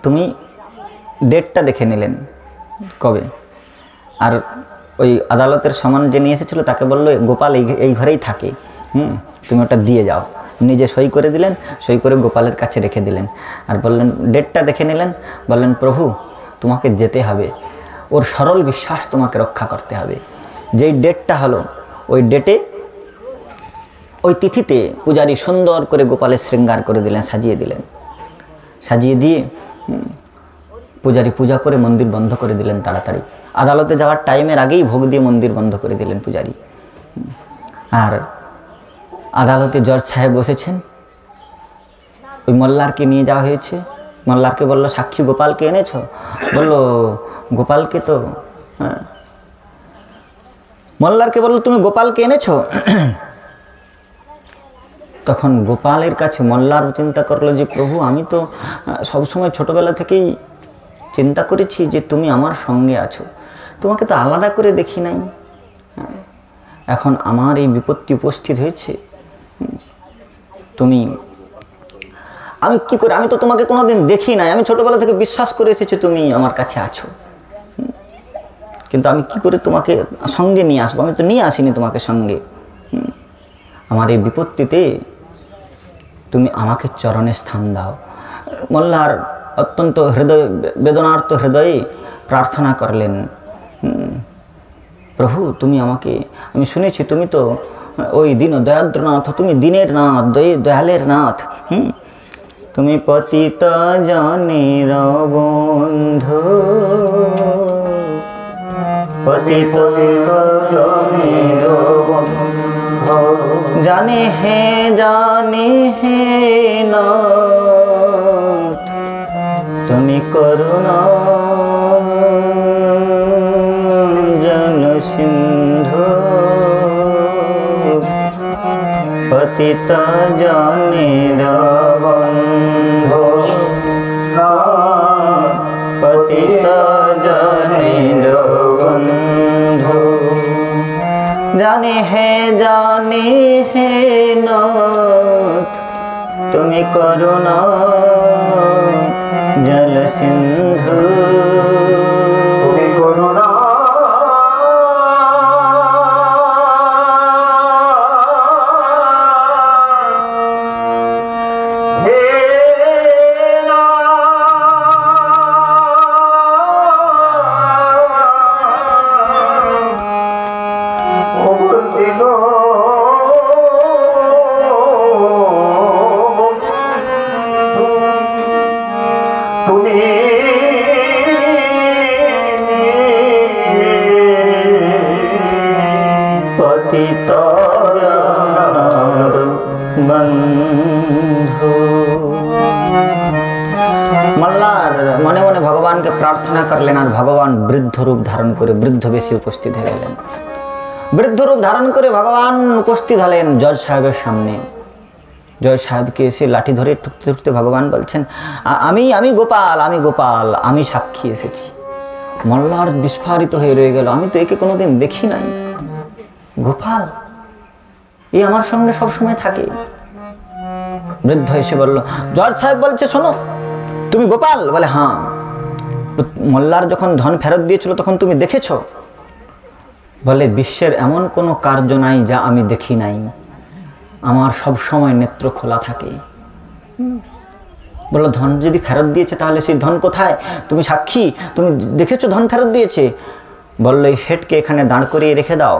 তুমি ডেটটা দেখে নিলেন কবে, আর ওই আদালতের সমন যে নিয়ে এসেছিলো তাকে বললো গোপাল এই ঘরেই থাকে, তুমি ওটা দিয়ে যাও। নিজে সই করে দিলেন, সই করে গোপালের কাছে রেখে দিলেন, আর বললেন ডেটটা দেখে নিলেন। বললেন, প্রভু তোমাকে যেতে হবে, ওর সরল বিশ্বাস তোমাকে রক্ষা করতে হবে। যেই ডেটটা হলো ওই ডেটে ওই তিথিতে পূজারী সুন্দর করে গোপালের শৃঙ্গার করে দিলেন, সাজিয়ে দিলেন। সাজিয়ে দিয়ে পূজারী পূজা করে মন্দির বন্ধ করে দিলেন তাড়াতাড়ি। আদালতে যাওয়ার টাইমের আগেই ভোগ দিয়ে মন্দির বন্ধ করে দিলেন পূজারী। আর আদালতে জজ সাহেব বসেছেন, ওই মল্লারকে নিয়ে যাওয়া হয়েছে। মল্লারকে বললো, সাক্ষী গোপালকে এনেছো? বললো, গোপালকে তো, হ্যাঁ। মল্লারকে বললো, তুমি গোপালকে এনেছো? তখন গোপালের কাছে মল্লার চিন্তা করলো যে প্রভু, আমি তো সবসময় ছোটোবেলা থেকেই চিন্তা করেছি যে তুমি আমার সঙ্গে আছো, তোমাকে তো আলাদা করে দেখি নাই, এখন আমার এই বিপত্তি উপস্থিত হয়েছে, তুমি, আমি কি করে, আমি তো তোমাকে কোনোদিন দেখি নাই, আমি ছোটোবেলা থেকে বিশ্বাস করে এসেছি তুমি আমার কাছে আছো, কিন্তু আমি কি করে তোমাকে সঙ্গে নিয়ে আসবো, আমি তো নিয়ে আসিনি তোমাকে সঙ্গে। আমার এই বিপত্তিতে তুমি আমাকে চরণে স্থান দাও। মল্লার অত্যন্ত হৃদয় বেদনার্ত হৃদয়ে প্রার্থনা করলেন, প্রভু তুমি আমাকে, আমি শুনেছি তুমি তো ওই দীন দয়াদ্রনাথ, তুমি দিনের নাথ, দয়ালের নাথ, তুমি পতিত জনের বন্ধু, পতিত জনের বন্ধু, জানে হে নাথ, তুমি করুণা জল সিন্ধু, পতিত জনের বন্ধু, পতিত জনের বন্ধু, জানে হে নাথ, তুমি করুণা জল সিন্ধু, তুমি করুণা হে তুমি পতিত বন্ধু। মল্লার মনে মনে ভগবানকে প্রার্থনা করলেন, আর ভগবান বৃদ্ধ রূপ ধারণ করে বৃদ্ধ বেশি উপস্থিত হয়ে গেলেন। বৃদ্ধ রূপ ধারণ করে ভগবান উপস্থিত হলেন জজ সাহেবের সামনে। জজ সাহেবকে এসে লাঠি ধরে ঠুকতে ঠুকতে ভগবান বলছেন, আমি গোপাল, আমি সাক্ষী এসেছি। মল্লার বিস্ফারিত হয়ে রয়ে গেল, আমি তো একে কোনোদিন দেখি নাই, গোপাল এই আমার সঙ্গে সবসময় থাকে। বৃদ্ধ এসে বলল, জজ সাহেব বলছে শোনো, তুমি গোপাল? বলে হ্যাঁ। মল্লার যখন ধন ফেরত দিয়েছিল তখন তুমি দেখেছ? বলে বিশ্বের এমন কোনো কার্য নাই যা আমি দেখি নাই, আমার সব সময় নেত্র খোলা থাকে। বললো, ধন যদি ফেরত দিয়েছে তাহলে সেই ধন কোথায়? তুমি সাক্ষী, তুমি দেখেছো ধন ফেরত দিয়েছে? বললো, এই শেঠকে এখানে দাঁড় করিয়ে রেখে দাও,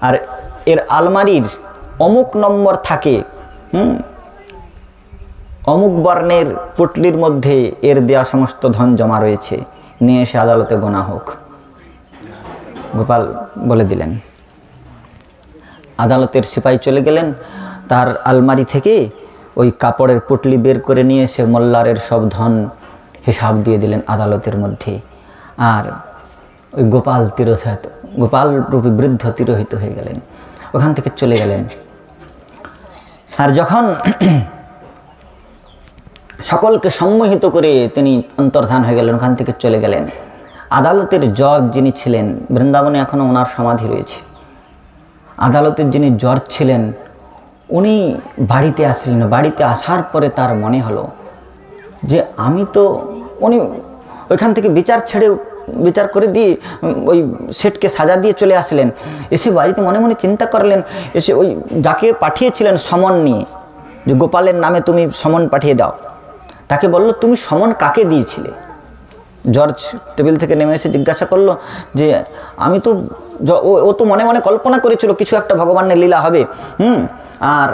আর এর আলমারির অমুক নম্বর থাকে, অমুক বর্ণের পুটলির মধ্যে এর দেয়া সমস্ত ধন জমা রয়েছে, নিয়ে এসে আদালতে গোনা হোক। গোপাল বলে দিলেন। আদালতের সিপাহী চলে গেলেন, তার আলমারি থেকে ওই কাপড়ের পুটলি বের করে নিয়ে এসে মল্লারের সব ধন হিসাব দিয়ে দিলেন আদালতের মধ্যে। আর ওই গোপাল রূপী বৃদ্ধ তিরোহিত হয়ে গেলেন, ওখান থেকে চলে গেলেন। আর যখন সকলকে সম্মোহিত করে তিনি অন্তর্ধান হয়ে গেলেন, ওখান থেকে চলে গেলেন। আদালতের জজ যিনি ছিলেন, বৃন্দাবনে এখনও ওনার সমাধি রয়েছে, আদালতের যিনি জজ ছিলেন উনি বাড়িতে আসলেন। বাড়িতে আসার পরে তার মনে হলো যে আমি তো, উনি ওইখান থেকে বিচার করে দিয়ে ওই সেটকে সাজা দিয়ে চলে আসলেন। এসে বাড়িতে মনে মনে চিন্তা করলেন, এসে ওই যাকে পাঠিয়েছিলেন সমন নিয়ে, যে গোপালের নামে তুমি সমন পাঠিয়ে দাও, তাকে বলল তুমি সমন কাকে দিয়েছিলে? জজ টেবিল থেকে নেমে এসে জিজ্ঞাসা করলো যে আমি তো, ও তো মনে মনে কল্পনা করেছিল কিছু একটা ভগবানের লীলা হবে, আর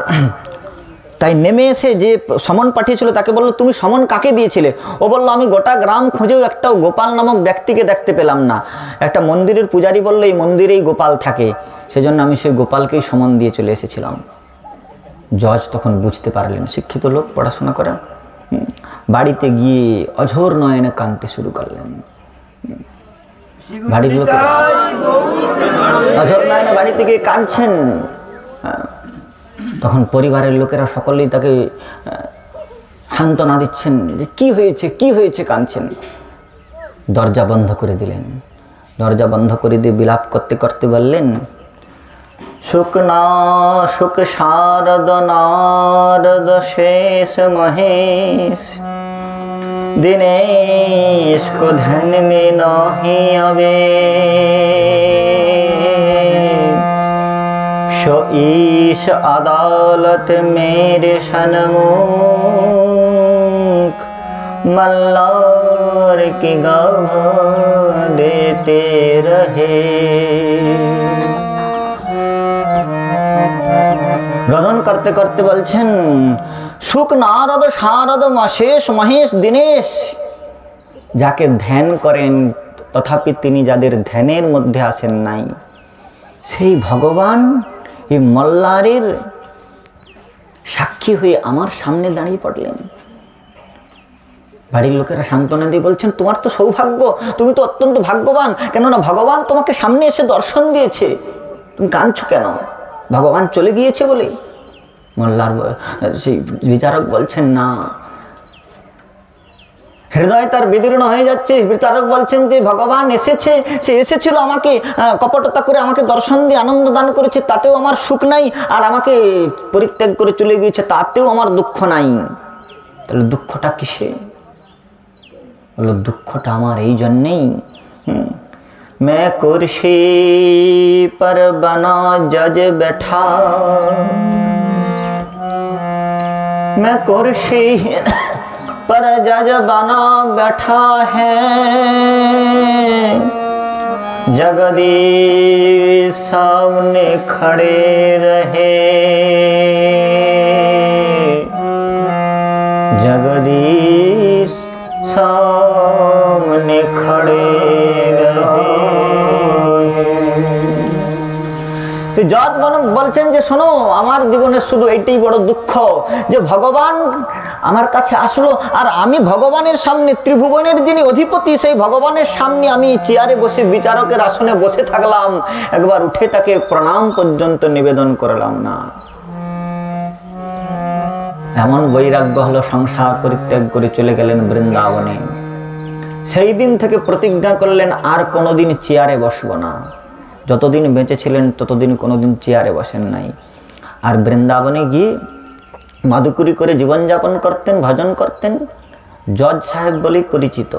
তাই নেমে এসে যে সমন পাঠিয়েছিল তাকে বললো তুমি সমন কাকে দিয়েছিলে? ও বললো আমি গোটা গ্রাম খুঁজেও একটাও গোপাল নামক ব্যক্তিকে দেখতে পেলাম না। একটা মন্দিরের পূজারী বললো এই মন্দিরেই গোপাল থাকে, সেজন্য আমি সেই গোপালকেই সমন দিয়ে চলে এসেছিলাম। জজ তখন বুঝতে পারলেন, শিক্ষিত লোক, পড়াশোনা করা, বাড়িতে গিয়ে অঝোর নয়নে কাঁদতে শুরু করলেন। বাড়ির লোকের অঝোর নয়নে বাড়িতে গিয়ে কাঁদছেন। তখন পরিবারের লোকেরা সকলেই তাকে সান্ত্বনা দিচ্ছেন যে কি হয়েছে কাঁদছেন। দরজা বন্ধ করে দিলেন। দরজা বন্ধ করে দিয়ে বিলাপ করতে করতে বললেন, সুখ শারদ নারদ শেষ মহেশ दिनेश को धन में नहीं अबे सो ईश अदालत मेरे सन्मुख मल्लार की गवाह देते रहे। রদন করতে করতে বলছেন, সুখ নারদ শারদ শেষ মহেশ দীনেশ, যাকে ধ্যান করেন তথাপি তিনি যাদের ধ্যানের মধ্যে আসেন নাই, সেই ভগবান এই মল্লারের সাক্ষী হয়ে আমার সামনে দাঁড়িয়ে পড়লেন। বাড়ির লোকেরা সান্ত্বনা দিয়ে বলছেন তোমার তো সৌভাগ্য, তুমি তো অত্যন্ত ভাগ্যবান, কেননা ভগবান তোমাকে সামনে এসে দর্শন দিয়েছে, তুমি কাঁদছো কেন? ভগবান চলে গিয়েছে বলে? মোল্লার সেই বিচারক বলছেন না, হৃদয় তার বিদীর্ণ হয়ে যাচ্ছে। বিচারক বলছেন যে ভগবান এসেছে, সে এসেছিল আমাকে কপটতা করে আমাকে দর্শন দিয়ে আনন্দ দান করেছে, তাতেও আমার সুখ নাই, আর আমাকে পরিত্যাগ করে চলে গিয়েছে তাতেও আমার দুঃখ নাই। তাহলে দুঃখটা কিসে? বললো দুঃখটা আমার এই জন্যেই, मैं कुर्सी पर बना जज बैठा, मैं कुर्सी पर जज बना बैठा है, जगदीश सामने खड़े रहे, जगदीश सामने खड़े रहे। জজ বলছেন যে শোনো, আমার জীবনে শুধু এইটাই বড় দুঃখ যে ভগবান আমার কাছে আসলো, আর আমি ভগবানের সামনে, ত্রিভুবনের যিনি অধিপতি সেই ভগবানের সামনে আমি চেয়ারে বসে বিচারকের আসনে বসে থাকলাম, একবার উঠে তাকে প্রণাম পর্যন্ত নিবেদন করলাম না। এমন বৈরাগ্য হলো, সংসার পরিত্যাগ করে চলে গেলেন বৃন্দাবনে। সেই দিন থেকে প্রতিজ্ঞা করলেন আর কোনোদিন চেয়ারে বসবো না। যতদিন বেঁচে ছিলেন ততদিন কোনোদিন চেয়ারে বসেন নাই। আর বৃন্দাবনে গিয়ে মাদুকুরি করে জীবনযাপন করতেন, ভজন করতেন, জজ সাহেব বলেই পরিচিত,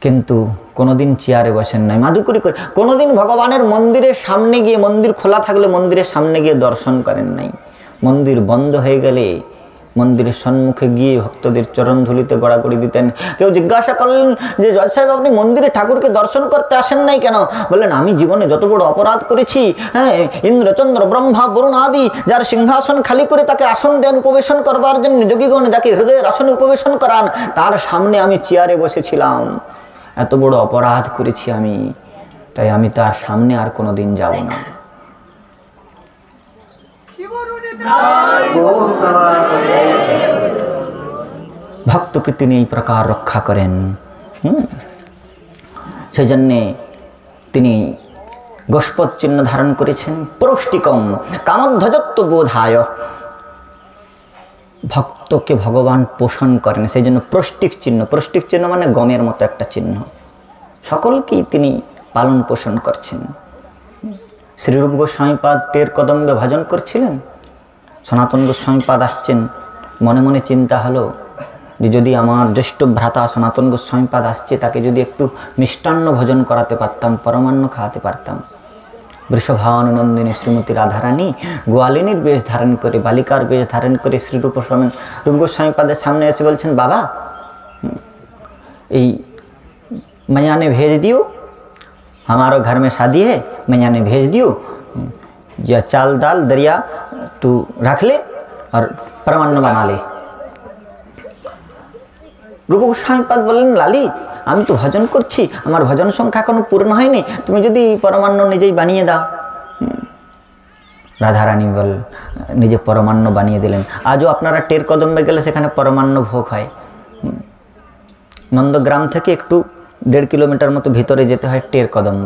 কিন্তু কোনোদিন চেয়ারে বসেন নাই, মাদুকুরি করে। কোনোদিন ভগবানের মন্দিরের সামনে গিয়ে, মন্দির খোলা থাকলে মন্দিরের সামনে গিয়ে দর্শন করেন নাই। মন্দির বন্ধ হয়ে গেলে মন্দিরের সম্মুখে গিয়ে ভক্তদের চরণধুলিতে গড়াগড়ি দিতেন। কেউ জিজ্ঞাসা করলেন যে জজ সাহেব আপনি মন্দিরে ঠাকুরকে দর্শন করতে আসেন নাই কেন? বললেন আমি জীবনে যত বড় অপরাধ করেছি, হ্যাঁ, ইন্দ্র চন্দ্র ব্রহ্মা বরুণ আদি যার সিংহাসন খালি করে তাকে আসন দেন উপবেশন করবার জন্য, যোগীগণ যাকে হৃদয়ের আসনে উপবেশন করান, তার সামনে আমি চেয়ারে বসেছিলাম। এত বড় অপরাধ করেছি আমি, তাই আমি তার সামনে আর কোনো দিন যাব না। ভক্তকে তিনি এই প্রকার রক্ষা করেন। সেই জন্যে তিনি গোষ্পদ চিহ্ন ধারণ করেছেন। প্রৌষ্টিকম কামধ্বজত্ব বোধায়, ভক্তকে ভগবান পোষণ করেন, সেই জন্য প্রষ্টিক চিহ্ন। প্রষ্টিক চিহ্ন মানে গমের মতো একটা চিহ্ন, সকলকেই তিনি পালন পোষণ করছেন। শ্রীরূপ গোস্বামীপাদ টের কদম্বে ভজন করছিলেন, সনাতন গোস্বামীপাদ আসছেন, মনে মনে চিন্তা হলো যে যদি আমার জ্যেষ্ঠ ভ্রাতা সনাতন গোস্বামীপাদ আসছে, তাকে যদি একটু মিষ্টান্ন ভোজন করাতে পারতাম, পরমান্ন খাওয়াতে পারতাম। বৃষভানুনন্দিনী শ্রীমতী রাধারানী গোয়ালিনীর বেশ ধারণ করে, বালিকার বেশ ধারণ করে শ্রীরূপ রূপ গোস্বামীপাদের সামনে এসে বলছেন, বাবা এই मैया ने भेज दियो, हमारे घर में शादी है, मैया ने भेज दियो, या चाल दाल दरिया तू रख ले और परमान्न बना ले। রূপ গোস্বামীপাদ বললেন, লালি আমি তো ভজন করছি, আমার ভজন সংখ্যা এখনো পূর্ণ হয়নি, তুমি যদি পরমান্ন নিজেই বানিয়ে দাও। রাধারানী নিজে পরমান্ন বানিয়ে দিলেন। আজও আপনারা টের কদম্বে গেলে সেখানে পরমান্ন ভোগ হয়। নন্দগ্রাম থেকে একটু 1.5 কিলোমিটার মতো ভিতরে যেতে হয় টের কদম্ব।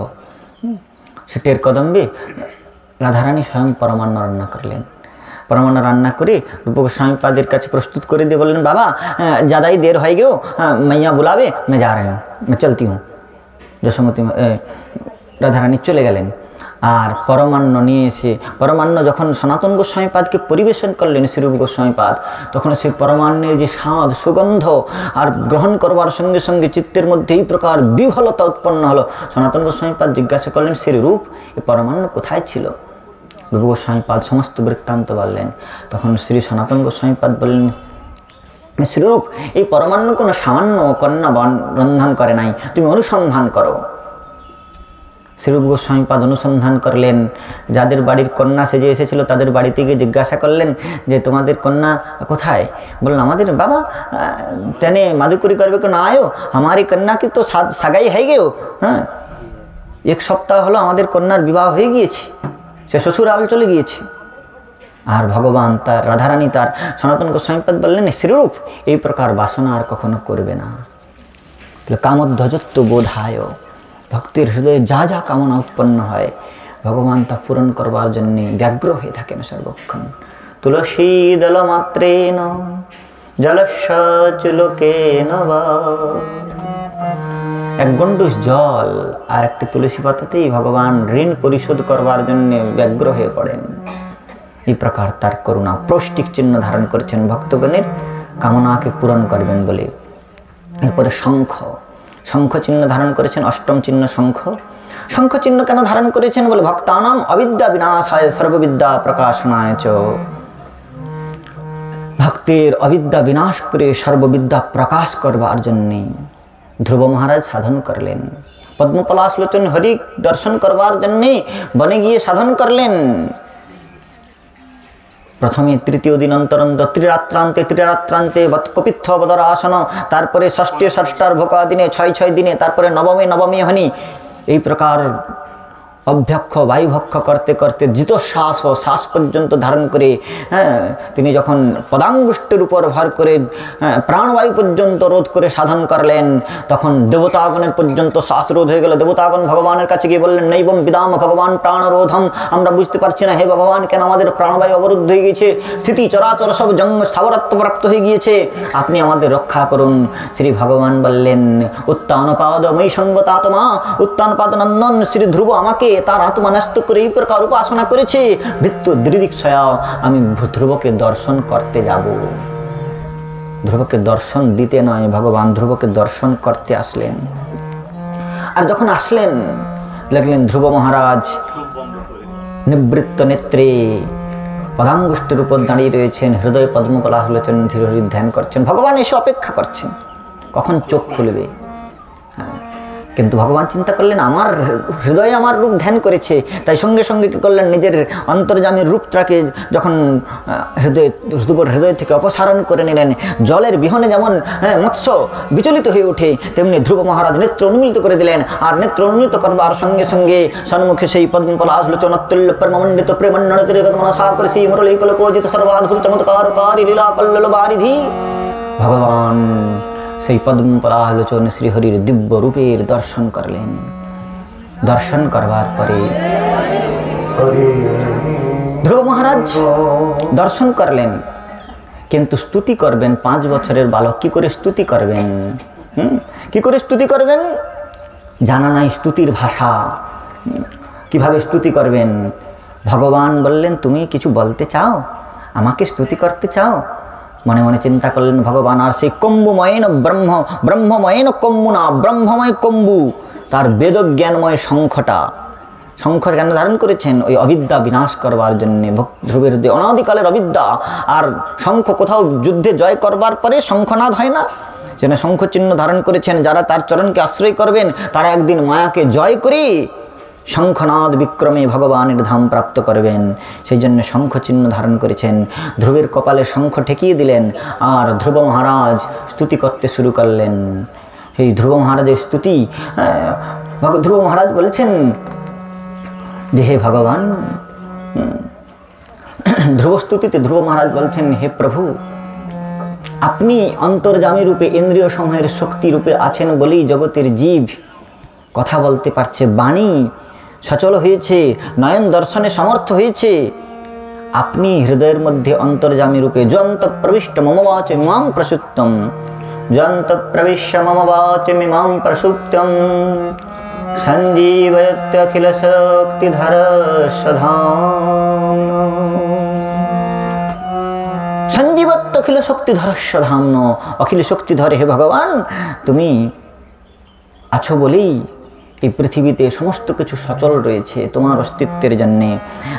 সে টের কদম্বে রাধারানী স্বয়ং পরমান্ন রান্না করলেন। পরমান্ন রান্না করে রূপ গোস্বামীপাদের কাছে প্রস্তুত করে দিয়ে বললেন, বাবা ज़्यादा ही देर हो गयो, मैया बुलावे, मैं जा रही हूँ, मैं चलती हूँ। যশোমতী রাধারানী চলে গেলেন। আর পরমান্ন নিয়ে এসে পরমান্ন যখন সনাতন গোস্বামীপাদকে পরিবেশন করলেন শ্রীরূপ গোস্বামীপাদ, তখন সেই পরমান্নের যে স্বাদ সুগন্ধ আর গ্রহণ করবার সঙ্গে সঙ্গে চিত্তের মধ্যে এই প্রকার বিহ্বলতা উৎপন্ন হলো। সনাতন গোস্বামীপাদ জিজ্ঞাসা করলেন, শ্রীরূপ এই পরমান্ন কোথায় ছিল? রূপ গোস্বামীপাদ সমস্ত বৃত্তান্ত বললেন। তখন শ্রী সনাতন গোস্বামীপাদ বললেন, শ্রীরূপ এই পরমান্ন কোনো সামান্য কন্যা রন্ধন করে নাই, তুমি অনুসন্ধান করো। শ্রীরূপ গোস্বামীপাদ অনুসন্ধান করলেন, যাদের বাড়ির কন্যা সেজে এসেছিল তাদের বাড়িতে গিয়ে জিজ্ঞাসা করলেন যে তোমাদের কন্যা কোথায়? বললেন, আমাদের বাবা তেনে মাদুকুরি করবে কেন আয়ো, हमारी कन्या की तो सगाई है गयो, হ্যাঁ 1 সপ্তাহ হলো আমাদের কন্যার বিবাহ হয়ে গিয়েছে, সে শ্বশুরাল চলে গিয়েছে। আর ভগবান তার রাধারানী তার সনাতন গোস্বামীপাদ বললেন, শ্রীরূপ এই প্রকার বাসনা আর কখনো করবে না। কামধ্বজত্ব বোধায়, ভক্তির হৃদয়ে যা যা কামনা উৎপন্ন হয় ভগবান তা পূরণ করবার জন্যে ব্যগ্র হয়ে থাকেন সর্বক্ষণ। তুলসী দল মাত্রেন জলস্যচুলোকেন বা, এক গণ্ডুষ জল আর একটি তুলসী পাতাতেই ভগবান ঋণ পরিশোধ করবার জন্য ব্যগ্র হয়ে পড়েন। এই প্রকার তার করুণা প্রষ্টিক চিহ্ন ধারণ করেছেন ভক্তগণের কামনাকে পূরণ করবেন বলে। এরপরে শঙ্খ, শঙ্খ চিহ্ন ধারণ করেছেন, অষ্টম চিহ্ন শঙ্খ। শঙ্খ চিহ্ন কেন ধারণ করেছেন বলে, ভক্তানাম অবিদ্যা বিনাশায় সর্ববিদ্যা প্রকাশনায় চ, ভক্তের অবিদ্যা বিনাশ করে সর্ববিদ্যা প্রকাশ করবার জন্যে ধ্রুব মহারাজ সাধন করলেন। পদ্মপলাশ লোচন হরি দর্শন করবার জন্যে বনে গিয়ে সাধন করলেন। প্রথমে তৃতীয় দিন অন্তরন্ত ত্রিরাত্রান্তে কপিত্থ বদর আসন, তারপরে ষষ্ঠী ষষ্ঠার ভোকা দিনে 6 দিনে, তারপরে নবমী হনি। এই প্রকার অভ্যক্ষ বায়ুভক্ষ করতে করতে জিত শ্বাস ও শ্বাস পর্যন্ত ধারণ করে তিনি যখন পদাঙ্গুষ্ঠের উপর ভর করে প্রাণবায়ু পর্যন্ত রোধ করে সাধন করলেন, তখন দেবতাগণের পর্যন্ত শ্বাসরোধ হয়ে গেল। দেবতাগণ ভগবানের কাছে গিয়ে বললেন, নৈবম বিদাম ভগবান প্রাণরোধম, আমরা বুঝতে পারছি না হে ভগবান কেন আমাদের প্রাণবায়ু অবরুদ্ধ হয়ে গিয়েছে, স্থিতি চরাচর সব জঙ্গ স্থাবরত্বপ্রাপ্ত হয়ে গিয়েছে, আপনি আমাদের রক্ষা করুন। শ্রী ভগবান বললেন, উত্তানপাদ মই সঙ্গতাত্মা, উত্তানপাদ নন্দন শ্রী ধ্রুব আমাকে তার আত্মা ন্যস্ত করে এই প্রকার উপাসনা করেছে, ভৃত্য দৃদিক্ষয়া আমি ধ্রুবকে দর্শন করতে যাব। ধ্রুবকে দর্শন দিতে নয়, ভগবান ধ্রুবকে দর্শন করতে আসলেন। আর যখন আসলেন দেখলেন ধ্রুব মহারাজ নিবৃত্ত নেত্রে পদাঙ্গুষ্ঠের উপর দাঁড়িয়ে রয়েছেন, হৃদয় পদ্মপলাশ লোচন ধীর ধ্যান করছেন। ভগবান এসে অপেক্ষা করছেন কখন চোখ খুলবে। কিন্তু ভগবান চিন্তা করলেন, আমার হৃদয়ে আমার রূপ ধ্যান করেছে, তাই সঙ্গে সঙ্গে কী করলেন, নিজের অন্তর্যামীর রূপটাকে যখন হৃদয় থেকে অপসারণ করে নিলেন। জলের বিহনে যেমন মৎস্য বিচলিত হয়ে ওঠে, তেমনি ধ্রুব মহারাজ নেত্র উন্মিলিত করে দিলেন। আর নেত্র উন্মিলিত করবার সঙ্গে সঙ্গে সন্মুখে সেই পদ্মপলাশ লোচন অতুল্য প্রেমমণ্ডিত প্রেমন্নতি মুরলীকলকোজিত সর্বাদ্ভুত চমৎকারকারী লীলা কল্লোল বারিধি ভগবান সেই পদ্মপলালোচন শ্রীহরির দিব্য রূপের দর্শন করলেন। দর্শন করবার পরে ধ্রুব মহারাজ দর্শন করলেন, কিন্তু স্তুতি করবেন 5 বছরের বালক, কি করে স্তুতি করবেন? কি করে স্তুতি করবেন? জানা নাই স্তুতির ভাষা, কিভাবে স্তুতি করবেন? ভগবান বললেন, তুমি কিছু বলতে চাও, আমাকে স্তুতি করতে চাও? মনে মনে চিন্তা করলেন ভগবান, আর সেই কম্বুময়েন ব্রহ্মময়েন কম্বুনা, ব্রহ্মময় কম্বু, তার বেদজ্ঞানময় শঙ্খটা, শঙ্খ কেন ধারণ করেছেন? ওই অবিদ্যা বিনাশ করবার জন্যে। ধ্রুবের হৃদয়ে অনাদিকালের অবিদ্যা, আর শঙ্খ কোথাও যুদ্ধে জয় করবার পরে শঙ্খনাদ হয় না, যেন শঙ্খ চিহ্ন ধারণ করেছেন। যারা তার চরণকে আশ্রয় করবেন তারা একদিন মায়াকে জয় করে শঙ্খনাদ বিক্রমে ভগবানের ধাম প্রাপ্ত করবেন। সেই জন্য শঙ্খ চিহ্ন ধারণ করেছেন। ধ্রুবের কপালে শঙ্খ ঠেকিয়ে দিলেন, আর ধ্রুব মহারাজ স্তুতি করতে শুরু করলেন। এই ধ্রুব মহারাজের স্তুতি, ধ্রুব মহারাজ বলছেন যে হে ভগবান, ধ্রুব স্তুতিতে ধ্রুব মহারাজ বলছেন, হে প্রভু, আপনি অন্তর্যামী রূপে ইন্দ্রিয় সমূহের শক্তি রূপে আছেন বলেই জগতের জীব কথা বলতে পারছে, বাণী সচল হয়েছে, নয়ন দর্শনে সমর্থ হয়েছে। আপনি হৃদয়ের মধ্যে অন্তর্যামী রূপে যন্ত প্রবিষ্ট মম বাচ মিমাং প্রসুপ্তম, যন্ত প্রবিশ্য মম বাচ মিমাং প্রসুপ্তম, সঞ্জীবয়ত্যখিল শক্তিধর সধাম, সঞ্জীবত্যখিল শক্তিধর সধাম্ন। অখিল শক্তিধর হে ভগবান, তুমি আছো বলেই এই পৃথিবীতে সমস্ত কিছু সচল রয়েছে তোমার অস্তিত্বের জন্যে।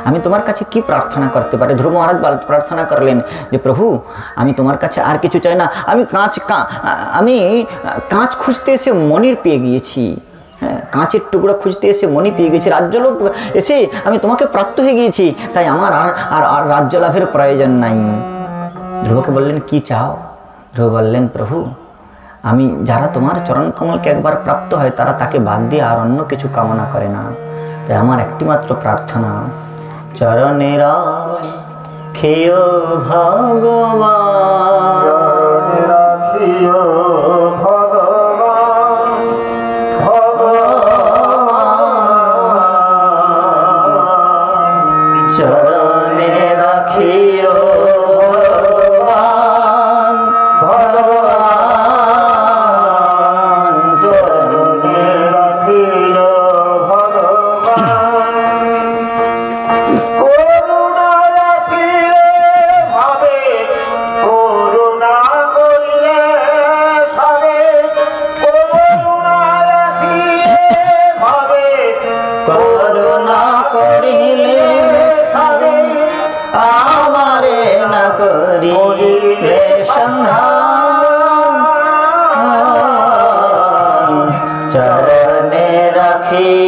আমি তোমার কাছে কি প্রার্থনা করতে পারি? ধ্রুব মহারাজ প্রার্থনা করলেন যে প্রভু, আমি তোমার কাছে আর কিছু চাই না। আমি কাঁচ খুঁজতে এসে মণির পেয়ে গিয়েছি, হ্যাঁ, কাঁচের টুকরো খুঁজতে এসে মণি পেয়ে গেছি, রাজ্যলোভ এসে আমি তোমাকে প্রাপ্ত হয়ে গিয়েছি, তাই আমার আর রাজ্য লাভের প্রয়োজন নাই। ধ্রুবকে বললেন, কি চাও? ধ্রুব বললেন, প্রভু, আমি যারা তোমার চরণ কমলকে একবার প্রাপ্ত হয় তারা তাকে বাদ দিয়ে আর অন্য কিছু কামনা করে না, তাই আমার একটিমাত্র প্রার্থনা, চরণের খেয় ভগবান, চরণে রাখিও চরণে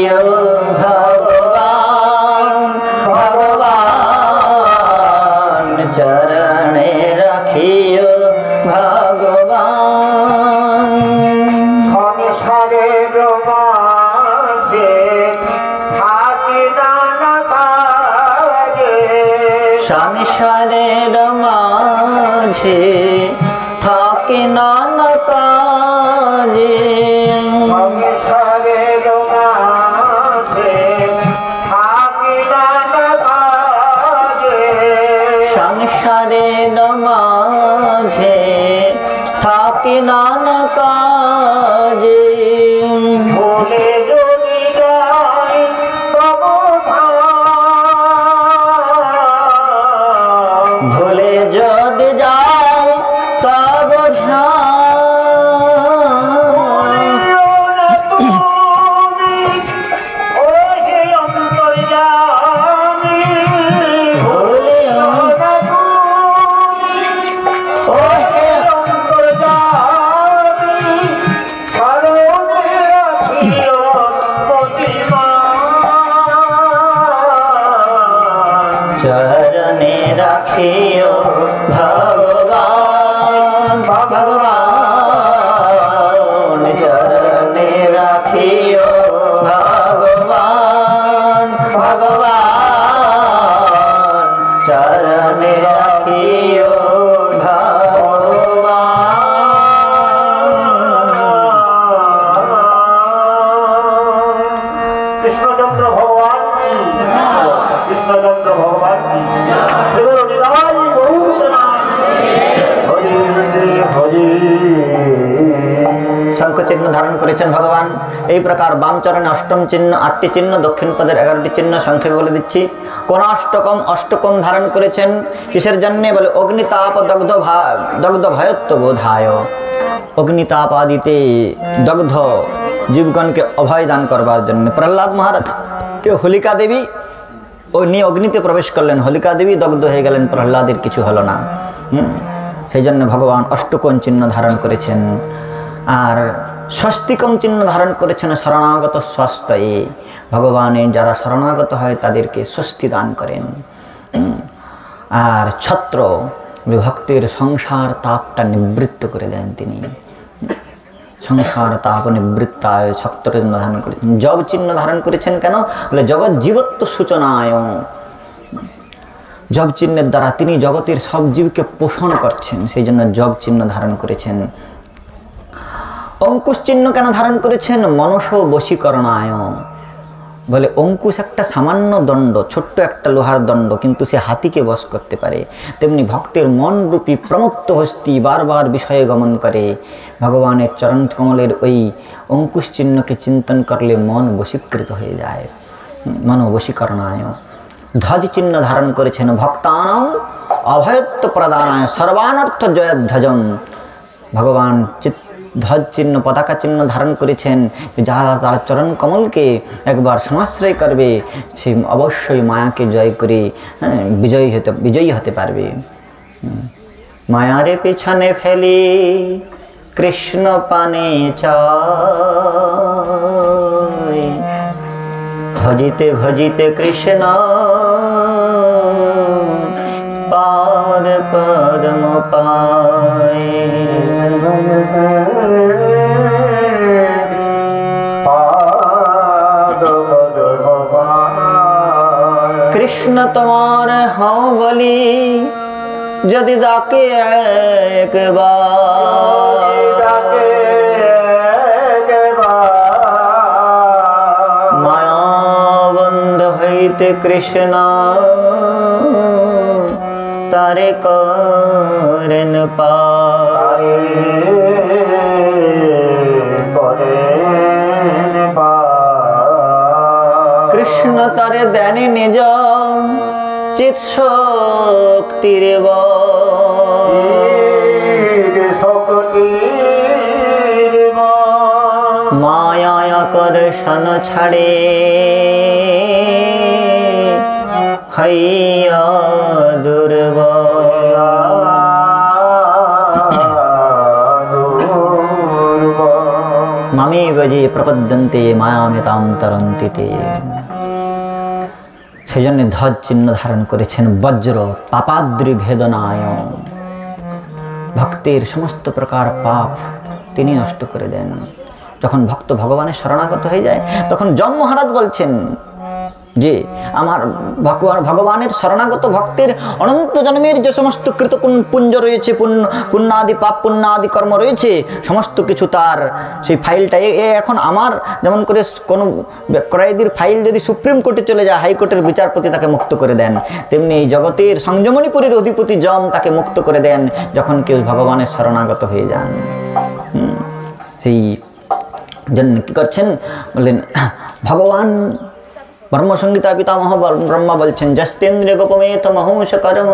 রাখিও ভগবান, ভগবান চরণে রাখিও ভগবান। সংসারের মাঝে থাকি নানা কাজে, সংসারের মাঝে থাকে নানা কাজে, সংসারের মাঝে থাকি নানা কাজে, সংসারের মাঝে থাকে নানা কাজে, ভুলে যদি যাই তবু ভুলে যদি যাও তব ও এই প্রকার বাম চরণে অষ্টম চিহ্ন 8টি চিহ্ন, দক্ষিণ পদের 11টি চিহ্ন সংক্ষেপে বলে দিচ্ছি। কোন অষ্টকোণ ধারণ করেছেন কিসের জন্যে? বলে অগ্নিতাপ দগ্ধ ভয়ত্ব বোধায়। অগ্নিতাপ আদিতে দগ্ধ জীবগণকে অভয় দান করবার জন্য। প্রহ্লাদ মহারাজকে হোলিকা দেবী নিয়ে অগ্নিতে প্রবেশ করলেন, হোলিকা দেবী দগ্ধ হয়ে গেলেন, প্রহ্লাদের কিছু হলো না। সেই জন্য ভগবান অষ্টকোণ চিহ্ন ধারণ করেছেন। আর স্বস্তিকম চিহ্ন ধারণ করেছেন শরণাগত স্বস্তয়ে। ভগবানের যারা শরণাগত হয় তাদেরকে স্বস্তি দান করেন। আর ছত্র ভক্তের সংসার তাপটা নিবৃত্ত করে দেন তিনি। সংসার তাপ নিবৃত্তায় ছত্র চিহ্ন ধারণ করেছেন। জব চিহ্ন ধারণ করেছেন কেন? বলে জগৎ জীবত্ব সূচনায়। জব চিহ্নের দ্বারা তিনি জগতের সব জীবকে পোষণ করছেন, সেই জন্য জব চিহ্ন ধারণ করেছেন। অঙ্কুশ চিহ্ন কেন ধারণ করেছেন? মনস বশীকরণায়। বলে অঙ্কুশ একটা সামান্য দণ্ড, ছোট্ট একটা লোহার দণ্ড, কিন্তু সে হাতিকে বশ করতে পারে। তেমনি ভক্তের মনরূপী প্রমত্ত হস্তি বারবার বিষয়ে গমন করে। ভগবানের চরণ কমলের ওই অঙ্কুশ চিহ্নকে চিন্তন করলে মন বশীকৃত হয়ে যায়। মন বশীকরণায়। ধ্বজ চিহ্ন ধারণ করেছেন ভক্তানাং অভয়ত্ব প্রদানায় সর্বানর্থ জয়ধ্বজম। ভগবান ধ্বজ চিহ্ন পতাকা চিহ্ন ধারণ করেছেন, যারা তার চরণ কমলকে একবার সমাশ্রয় করবে সে অবশ্যই মায়াকে জয় করে বিজয়ী হতে পারবে। মায়ারে পেছনে ফেলে কৃষ্ণ পানে চায়, ভজিতে ভজিতে কৃষ্ণ পাদ পদ্ম পায়। কৃষ্ণ তোমার হও বলি যদি ডাকে মায়া বন্ধ হইতে কৃষ্ণ তারে করেন পায়। কৃষ্ণ তারে দেনে নিজ চিৎ শক্তির মায়া আকর্ষণ ছাড়ে হইয়া দুর্বল। মামে বজে প্রপদ্যন্তে মায়ামিতাম তরন্তি তে। সেই জন্য ধ্বজ চিহ্ন ধারণ করেছেন বজ্র পাপাদ্রি ভেদনায়। ভক্তের সমস্ত প্রকার পাপ তিনি নষ্ট করে দেন। যখন ভক্ত ভগবানের শরণাগত হয়ে যায় তখন যম মহারাজ বলছেন যে আমার ভগবানের শরণাগত ভক্তের অনন্ত জন্মের যে সমস্ত কৃত পুঞ্জ রয়েছে, পুণ্যাদি পাপ পুণ্যাদি কর্ম রয়েছে, সমস্ত কিছু তার সেই ফাইলটা এখন আমার, যেমন করে কোনো ক্রয়দির ফাইল যদি সুপ্রিম কোর্টে চলে যায়, হাইকোর্টের বিচারপতি তাকে মুক্ত করে দেন, তেমনি এই জগতের সংযমণিপুরের অধিপতি যম তাকে মুক্ত করে দেন যখন কেউ ভগবানের শরণাগত হয়ে যান। সেই জন্য কী করছেন বললেন ভগবান ব্রহ্মসংগীতা পিতামহ ব্রহ্মা বলছেন যস্তেন্দ্রিয় গোপমেত মহৌষ কর্ম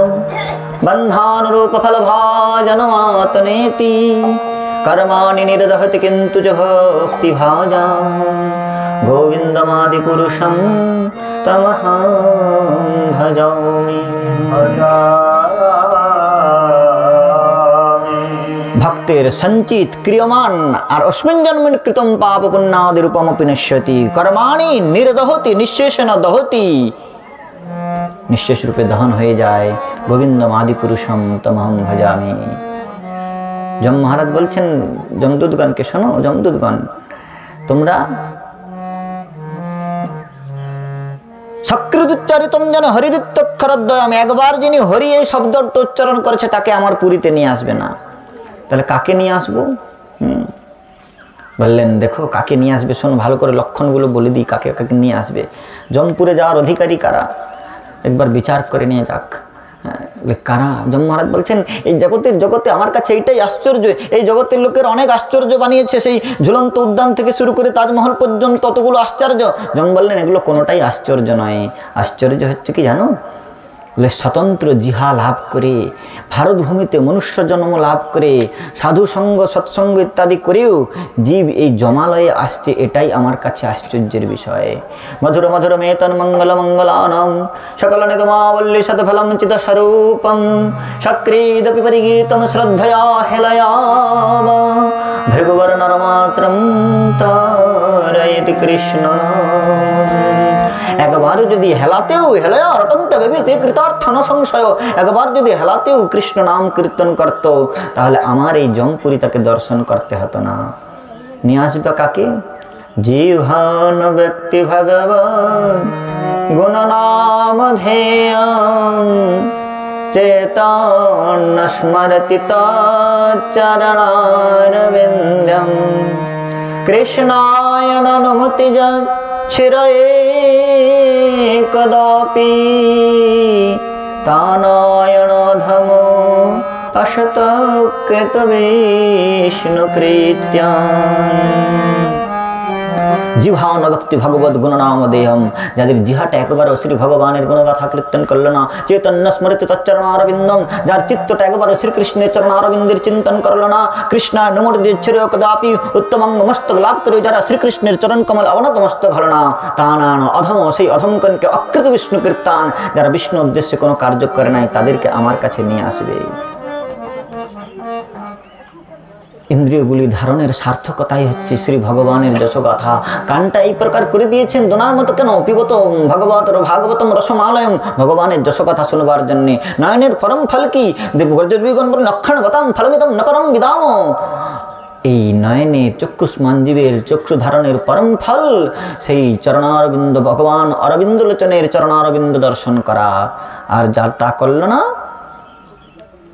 বন্ধান রূপ ফল ভাজনমাতনেতি কর্মাণি নিরদহতি কিন্তু চ ভক্তি ভাজা গোবিন্দমাদি পুরুষম তমহং ভজামি। ভক্তের সঞ্চিত ক্রিয়মান আর অস্মিন জন্মে কৃতম পাপ পুণ্যাদি রূপমপি নশ্যতি কর্মাণি নিরদহতি নিঃশেষেন দহতি। নিঃশেষ রূপে দহন হয়ে যায়। গোবিন্দম আদি পুরুষম তমহং ভজামি। যম মহারাজ বলছেন যমদূতগণকে, শোনো যমদূতগণ, তোমরা সকৃত উচ্চারিতম যেন হরিরিত্যক্ষরদ্বয়ম, একবার যিনি হরি এই শব্দটা উচ্চারণ করেছে তাকে আমার পুরীতে নিয়ে আসবে না। তাহলে কাকে নিয়ে আসবো? বললেন দেখো কাকে নিয়ে আসবে, শোনো ভালো করে লক্ষণগুলো বলে দিই কাকে কাকে নিয়ে আসবে। জমপুরে যাওয়ার অধিকারী কারা একবার বিচার করে নিয়ে যাক। কারা? যম মহারাজ বলছেন এই জগতে আমার কাছে এইটাই আশ্চর্য, এই জগতের লোকের অনেক আশ্চর্য বানিয়েছে, সেই ঝুলন্ত উদ্যান থেকে শুরু করে তাজমহল পর্যন্ত ততগুলো আশ্চর্য। যম বললেন এগুলো কোনোটাই আশ্চর্য নয়, আশ্চর্য হচ্ছে কি জানো, বলে স্বতন্ত্র জিহা লাভ করে, ভারত ভূমিতে মনুষ্য জন্ম লাভ করে, সাধু সঙ্গ সৎসঙ্গ ইত্যাদি করেও জীব এই জমালয়ে আসছে, এটাই আমার কাছে আশ্চর্যের বিষয়। মধুর মধুর মেতন মঙ্গল মঙ্গলানাম সকল নিগমাবল্লী শতফলম চিত স্বরূপম সক্রিদপি পরিগীতম শ্রদ্ধয়া হেলয়াম ভৃগুবর্ণরমাত্রম তারয়তি কৃষ্ণ। একবার যদি হেলাতেও হেলয়া রটন্ত ভেবিতে কৃতার্থ ন সংশয়, একবার যদি হেলাতেও কৃষ্ণ নাম কীর্তন করত, তাহলে আমার এই জমপুরি তাকে দর্শন করতে হতো না। নিয়ে আসবে কাকে? জিহান ব্যক্তি ভগবান গুণনাম ধ্যেয়ং চেতন স্মরতি চরণারবিন্দম কৃষ্ণায় ননুমতি চিরয়ে কদাপি তানায়ণধমো অশত কৃত বিষ্ণু কৃত্যান। জিহান ভক্তি ভগবত গুণনাম দেহম, যাদের জিহাটা একবারও শ্রী ভগবানের গুণগাথা কীর্তন করল না, চৈতন্য স্মৃতি তচ্চরণারবিন্দম, যার চিত্তটা একবারও শ্রীকৃষ্ণের চরণারবিন্দের চিন্তন করল না, কৃষ্ণ নমোদিচ্ছরে কদাপি উত্তমাঙ্গ মস্তক লাভ করে যারা শ্রীকৃষ্ণের চরণ কমল অবনত মস্তক হল না, তানান অধম, সেই অধমকণকে অকৃত বিষ্ণু কীর্তন, যারা বিষ্ণু উদ্দেশ্যে কোনো কার্য করে নাই, তাদেরকে আমার কাছে নিয়ে আসবে। ইন্দ্রিয়গুলি ধারণের সার্থকতাই হচ্ছে শ্রী ভগবানের যশগাথা। কানটা এই প্রকার করে দিয়েছেন দোনার মতো কেন? পিবত ভগবতর ভাগবতম রসমালয়ম, ভগবানের যশগাথা শুনবার জন্যে। নয়নের পরম ফল কি? দেবগর্জবিগণ বলেন অক্ষণ বতাম ফলমিদম ন পরম বিদাম। এই নয়নের চক্ষুষ্মাঞ্জীবের চক্ষু ধারণের পরম ফল সেই চরণারবিন্দ, ভগবান অরবিন্দ লোচনের চরণারবিন্দ দর্শন করা। আর যার তা করল না,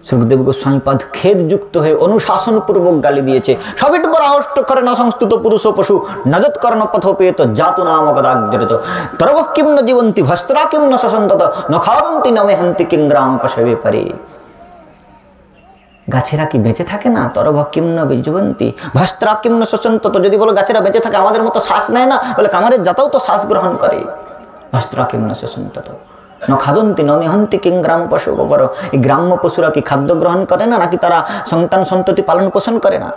সুখদেব গোস্বামীপাদ খেদযুক্ত হয়ে অনুশাসনপূর্বক গালি দিয়েছে। সবিট বরাহষ্ট করে না সংস্তুত পুরুষ পশু নজত কর্ণ পথ পেত জাতু নাম গদাগ্রত তরব কিম ন জীবন্তি ভস্ত্রা কিম ন শসন্তত ন খাবন্তি ন মেহন্তি কিন্দ্রাম পশবে পারে। গাছেরা কি বেঁচে থাকে না? তরব কিম ন জীবন্তি ভস্ত্রা কিম ন শসন্তত। যদি বলো গাছেরা বেঁচে থাকে, আমাদের মতো শ্বাস নেয় না, বলে কামারের জাতাও তো শ্বাস গ্রহণ করে। ভস্ত্রা কিম ন শসন্তত ন খাদন্তি ন মেহন্তি কিং গ্রাম পশু বড়। এই গ্রাম্য পশুরা কি খাদ্য গ্রহণ করে না, নাকি তারা সন্তান সন্ততি পালন পোষণ করে না?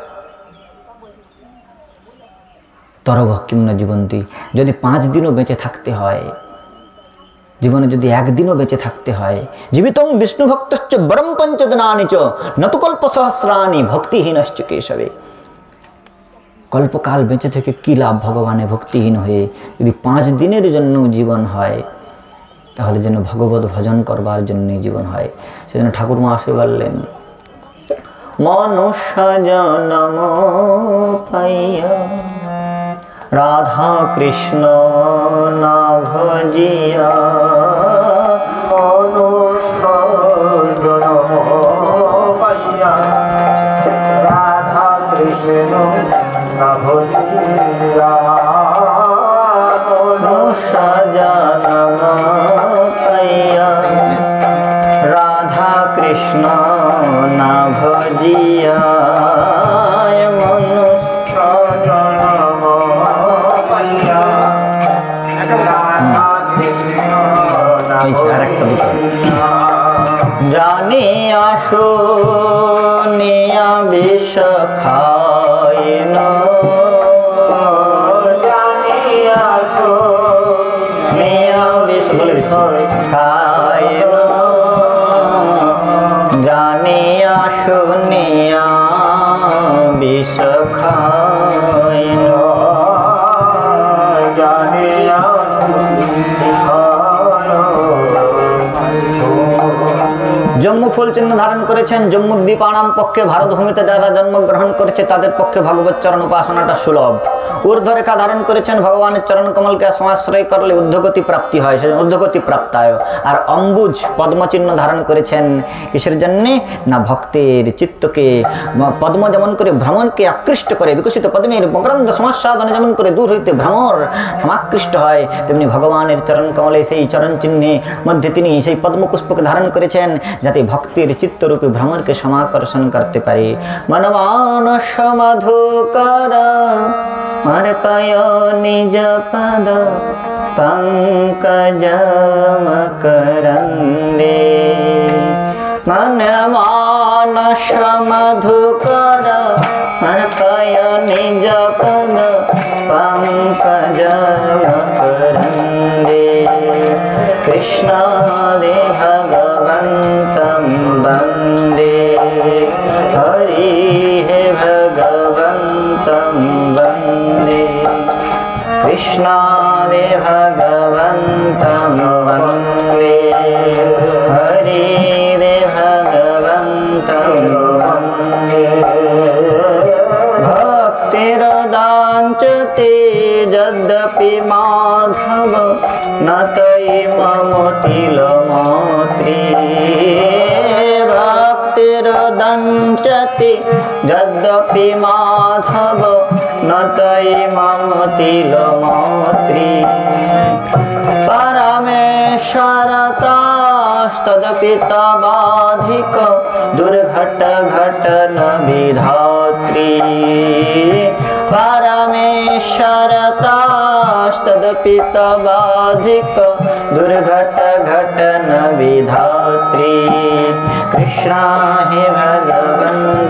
তরব কিম ন জীবন্তি। যদি 5 দিনও বেঁচে থাকতে হয়, জীবনে যদি 1 দিনও বেঁচে থাকতে হয়, জীবিতং বিষ্ণু ভক্তশ্চ বরম পঞ্চদনানি চ নতু কল্প সহস্রাণি ভক্তিহীনশ্চ কেশবে। কল্পকাল বেঁচে থেকে কী লাভ ভগবানে ভক্তিহীন হয়ে? যদি 5 দিনের জন্য জীবন হয়, তাহলে যেন ভগবত ভজন করবার জন্য জীবন হয়। সেজন্য ঠাকুর মহাশয় বললেন, মনুষ্য জন্ম পাইয়া রাধা কৃষ্ণ না ভজিয়া, মনুষ্য জন্ম পাইয়া রাধা কৃষ্ণ না ভজিয়া, মনুষ্য জন্ম পাইয়া রাধা কৃষ্ণ না ভজিয়া, মনুষ্য জন্ম পাইয়া রাধা কৃষ্ণ না ভজিয়া, জানি আসো নিয়া বিষ খায় না, জানি আসো নিয়া বিষ বলে দিচ্ছি খায় না, জানি আসো নিয়া বিষ খায় না, জানি আসো জম্মু ফুল চিহ্ন ধারণ করেছেন। জম্মুদ্বীপানাম পক্ষে ভারতভূমিতে যারা জন্মগ্রহণ করেছে তাদের পক্ষে ভগবত চরণ উপাসনাটা সুলভ। ঊর্ধ্বরেখা ধারণ করেছেন, ভগবানের চরণ কমলকে সমাশ্রয় করলে ঊর্ধ্বগতি প্রাপ্তি হয়, সে ঊর্ধ্বগতি প্রাপ্তায়। আর অম্বুজ পদ্মচিহ্ন ধারণ করেছেন কিসের জন্যে? না ভক্তের চিত্তকে পদ্ম যেমন করে ভ্রমণকে আকৃষ্ট করে, বিকশিত পদ্মের মকরন্দ সমাস্বাদনে যেমন করে দূর হইতে ভ্রমর সমাকৃষ্ট হয়, তেমনি ভগবানের চরণ কমলে সেই চরণ চিহ্নে মধ্যে তিনি সেই পদ্মপুষ্পকে ধারণ করেছেন যাতে ভক্তির চিত্তরূপে ভ্রমরকে সমাকর্ষণ করতে পারে। মনমানস মধুকর অর্পয় নিজ পদ পঙ্কজ মকরন্দে। মনমানস মধুকর অর্পয় নিজ পদ পঙ্কজ মকরন্দে। কৃষ্ণাদে ভগবন্तं বন্দে, হরি হে ভগবন্तं বন্দে। কৃষ্ণাদে ভগবন্तं বন্দে, হরি রে ভগবন্तं বন্দে। ভক্তিরদাঞ্চতে যদ্যপি মাধব ন তৈ মম তিলমাত্রি। ভক্তিরদাঞ্চতে যদ্যপি মাধব ন তৈ মম তিলমাত্রি। পরমেশ্বরতাস্তদপি তবাধিক দুর্ঘট ঘটন বিধাত্রী। परमेश्वरतास्तदपि तवाधिक दुर्घट घटन विधात्री। कृष्णा हे भगवन्